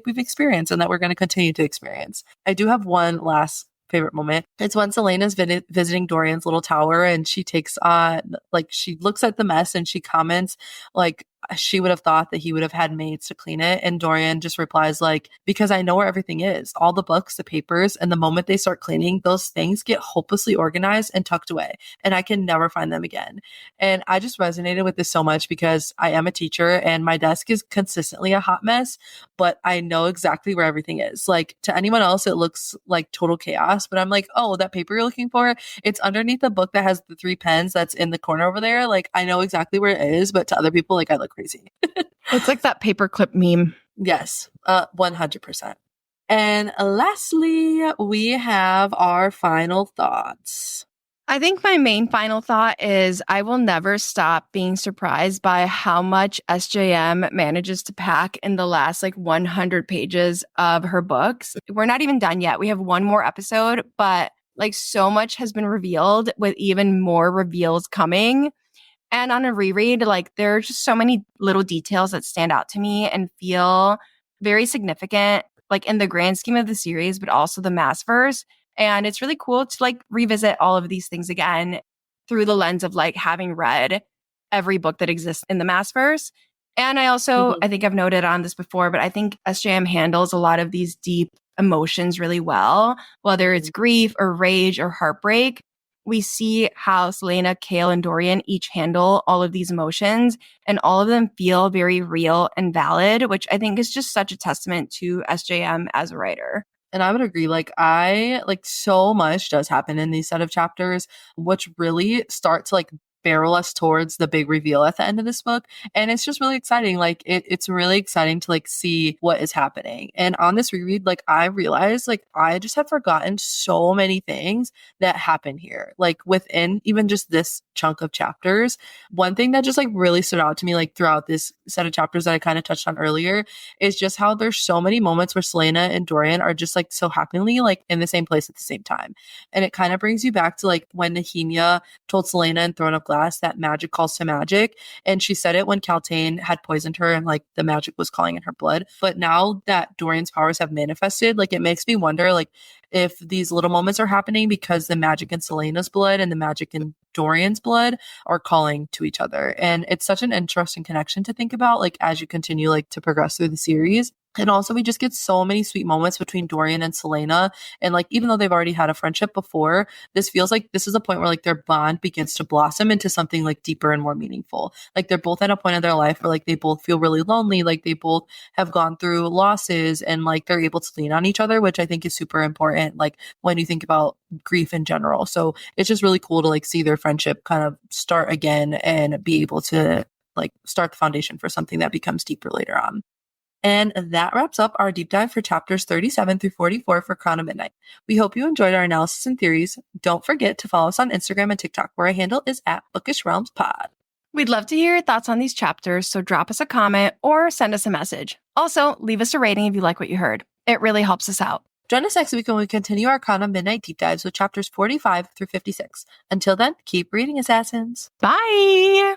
we've experienced and that we're gonna continue to experience. I do have one last favorite moment. It's when Selena's visiting Dorian's little tower, and she takes like she looks at the mess and she comments like she would have thought that he would have had maids to clean it, and Dorian just replies like, because I know where everything is, all the books, the papers, and the moment they start cleaning, those things get hopelessly organized and tucked away, and I can never find them again. And I just resonated with this so much because I am a teacher and my desk is consistently a hot mess, but I know exactly where everything is. Like to anyone else it looks like total chaos, but I'm like, oh, that paper you're looking for, it's underneath the book that has the 3 pens that's in the corner over there. Like I know exactly where it is, but to other people like I look crazy. It's like that paperclip meme. Yes, 100%. And lastly, we have our final thoughts. I think my main final thought is I will never stop being surprised by how much SJM manages to pack in the last like 100 pages of her books. We're not even done yet. We have one more episode, but like so much has been revealed with even more reveals coming. And on a reread, like there are just so many little details that stand out to me and feel very significant, like in the grand scheme of the series, but also the Maasverse. And it's really cool to like revisit all of these things again through the lens of like having read every book that exists in the Maasverse. And I also, I think I've noted on this before, but I think SJM handles a lot of these deep emotions really well, whether it's grief or rage or heartbreak. We see how Selena, Kale, and Dorian each handle all of these emotions, and all of them feel very real and valid, which I think is just such a testament to SJM as a writer. And I would agree. Like I like so much does happen in these set of chapters, which really start to like barrel us towards the big reveal at the end of this book. And it's just really exciting. Like it's really exciting to like see what is happening. And on this reread, like I realized like I just had forgotten so many things that happen here. Like within even just this chunk of chapters, one thing that just like really stood out to me like throughout this set of chapters that I kind of touched on earlier is just how there's so many moments where Selena and Dorian are just like so happily like in the same place at the same time. And it kind of brings you back to like when Nehemia told Selena in Throne of Glass that magic calls to magic. And she said it when Kaltain had poisoned her and like the magic was calling in her blood. But now that Dorian's powers have manifested, like it makes me wonder like if these little moments are happening because the magic in Selena's blood and the magic in Dorian's blood are calling to each other. And it's such an interesting connection to think about like as you continue like to progress through the series. And also we just get so many sweet moments between Dorian and Selena. And like, even though they've already had a friendship before, this feels like this is a point where like their bond begins to blossom into something like deeper and more meaningful. Like they're both at a point in their life where like they both feel really lonely. Like they both have gone through losses and like they're able to lean on each other, which I think is super important. Like when you think about grief in general. So it's just really cool to like see their friendship kind of start again and be able to like start the foundation for something that becomes deeper later on. And that wraps up our deep dive for chapters 37 through 44 for Crown of Midnight. We hope you enjoyed our analysis and theories. Don't forget to follow us on Instagram and TikTok, where our handle is @BookishRealmsPod. We'd love to hear your thoughts on these chapters, so drop us a comment or send us a message. Also, leave us a rating if you like what you heard. It really helps us out. Join us next week when we continue our Crown of Midnight deep dives with chapters 45 through 56. Until then, keep reading, Assassins. Bye!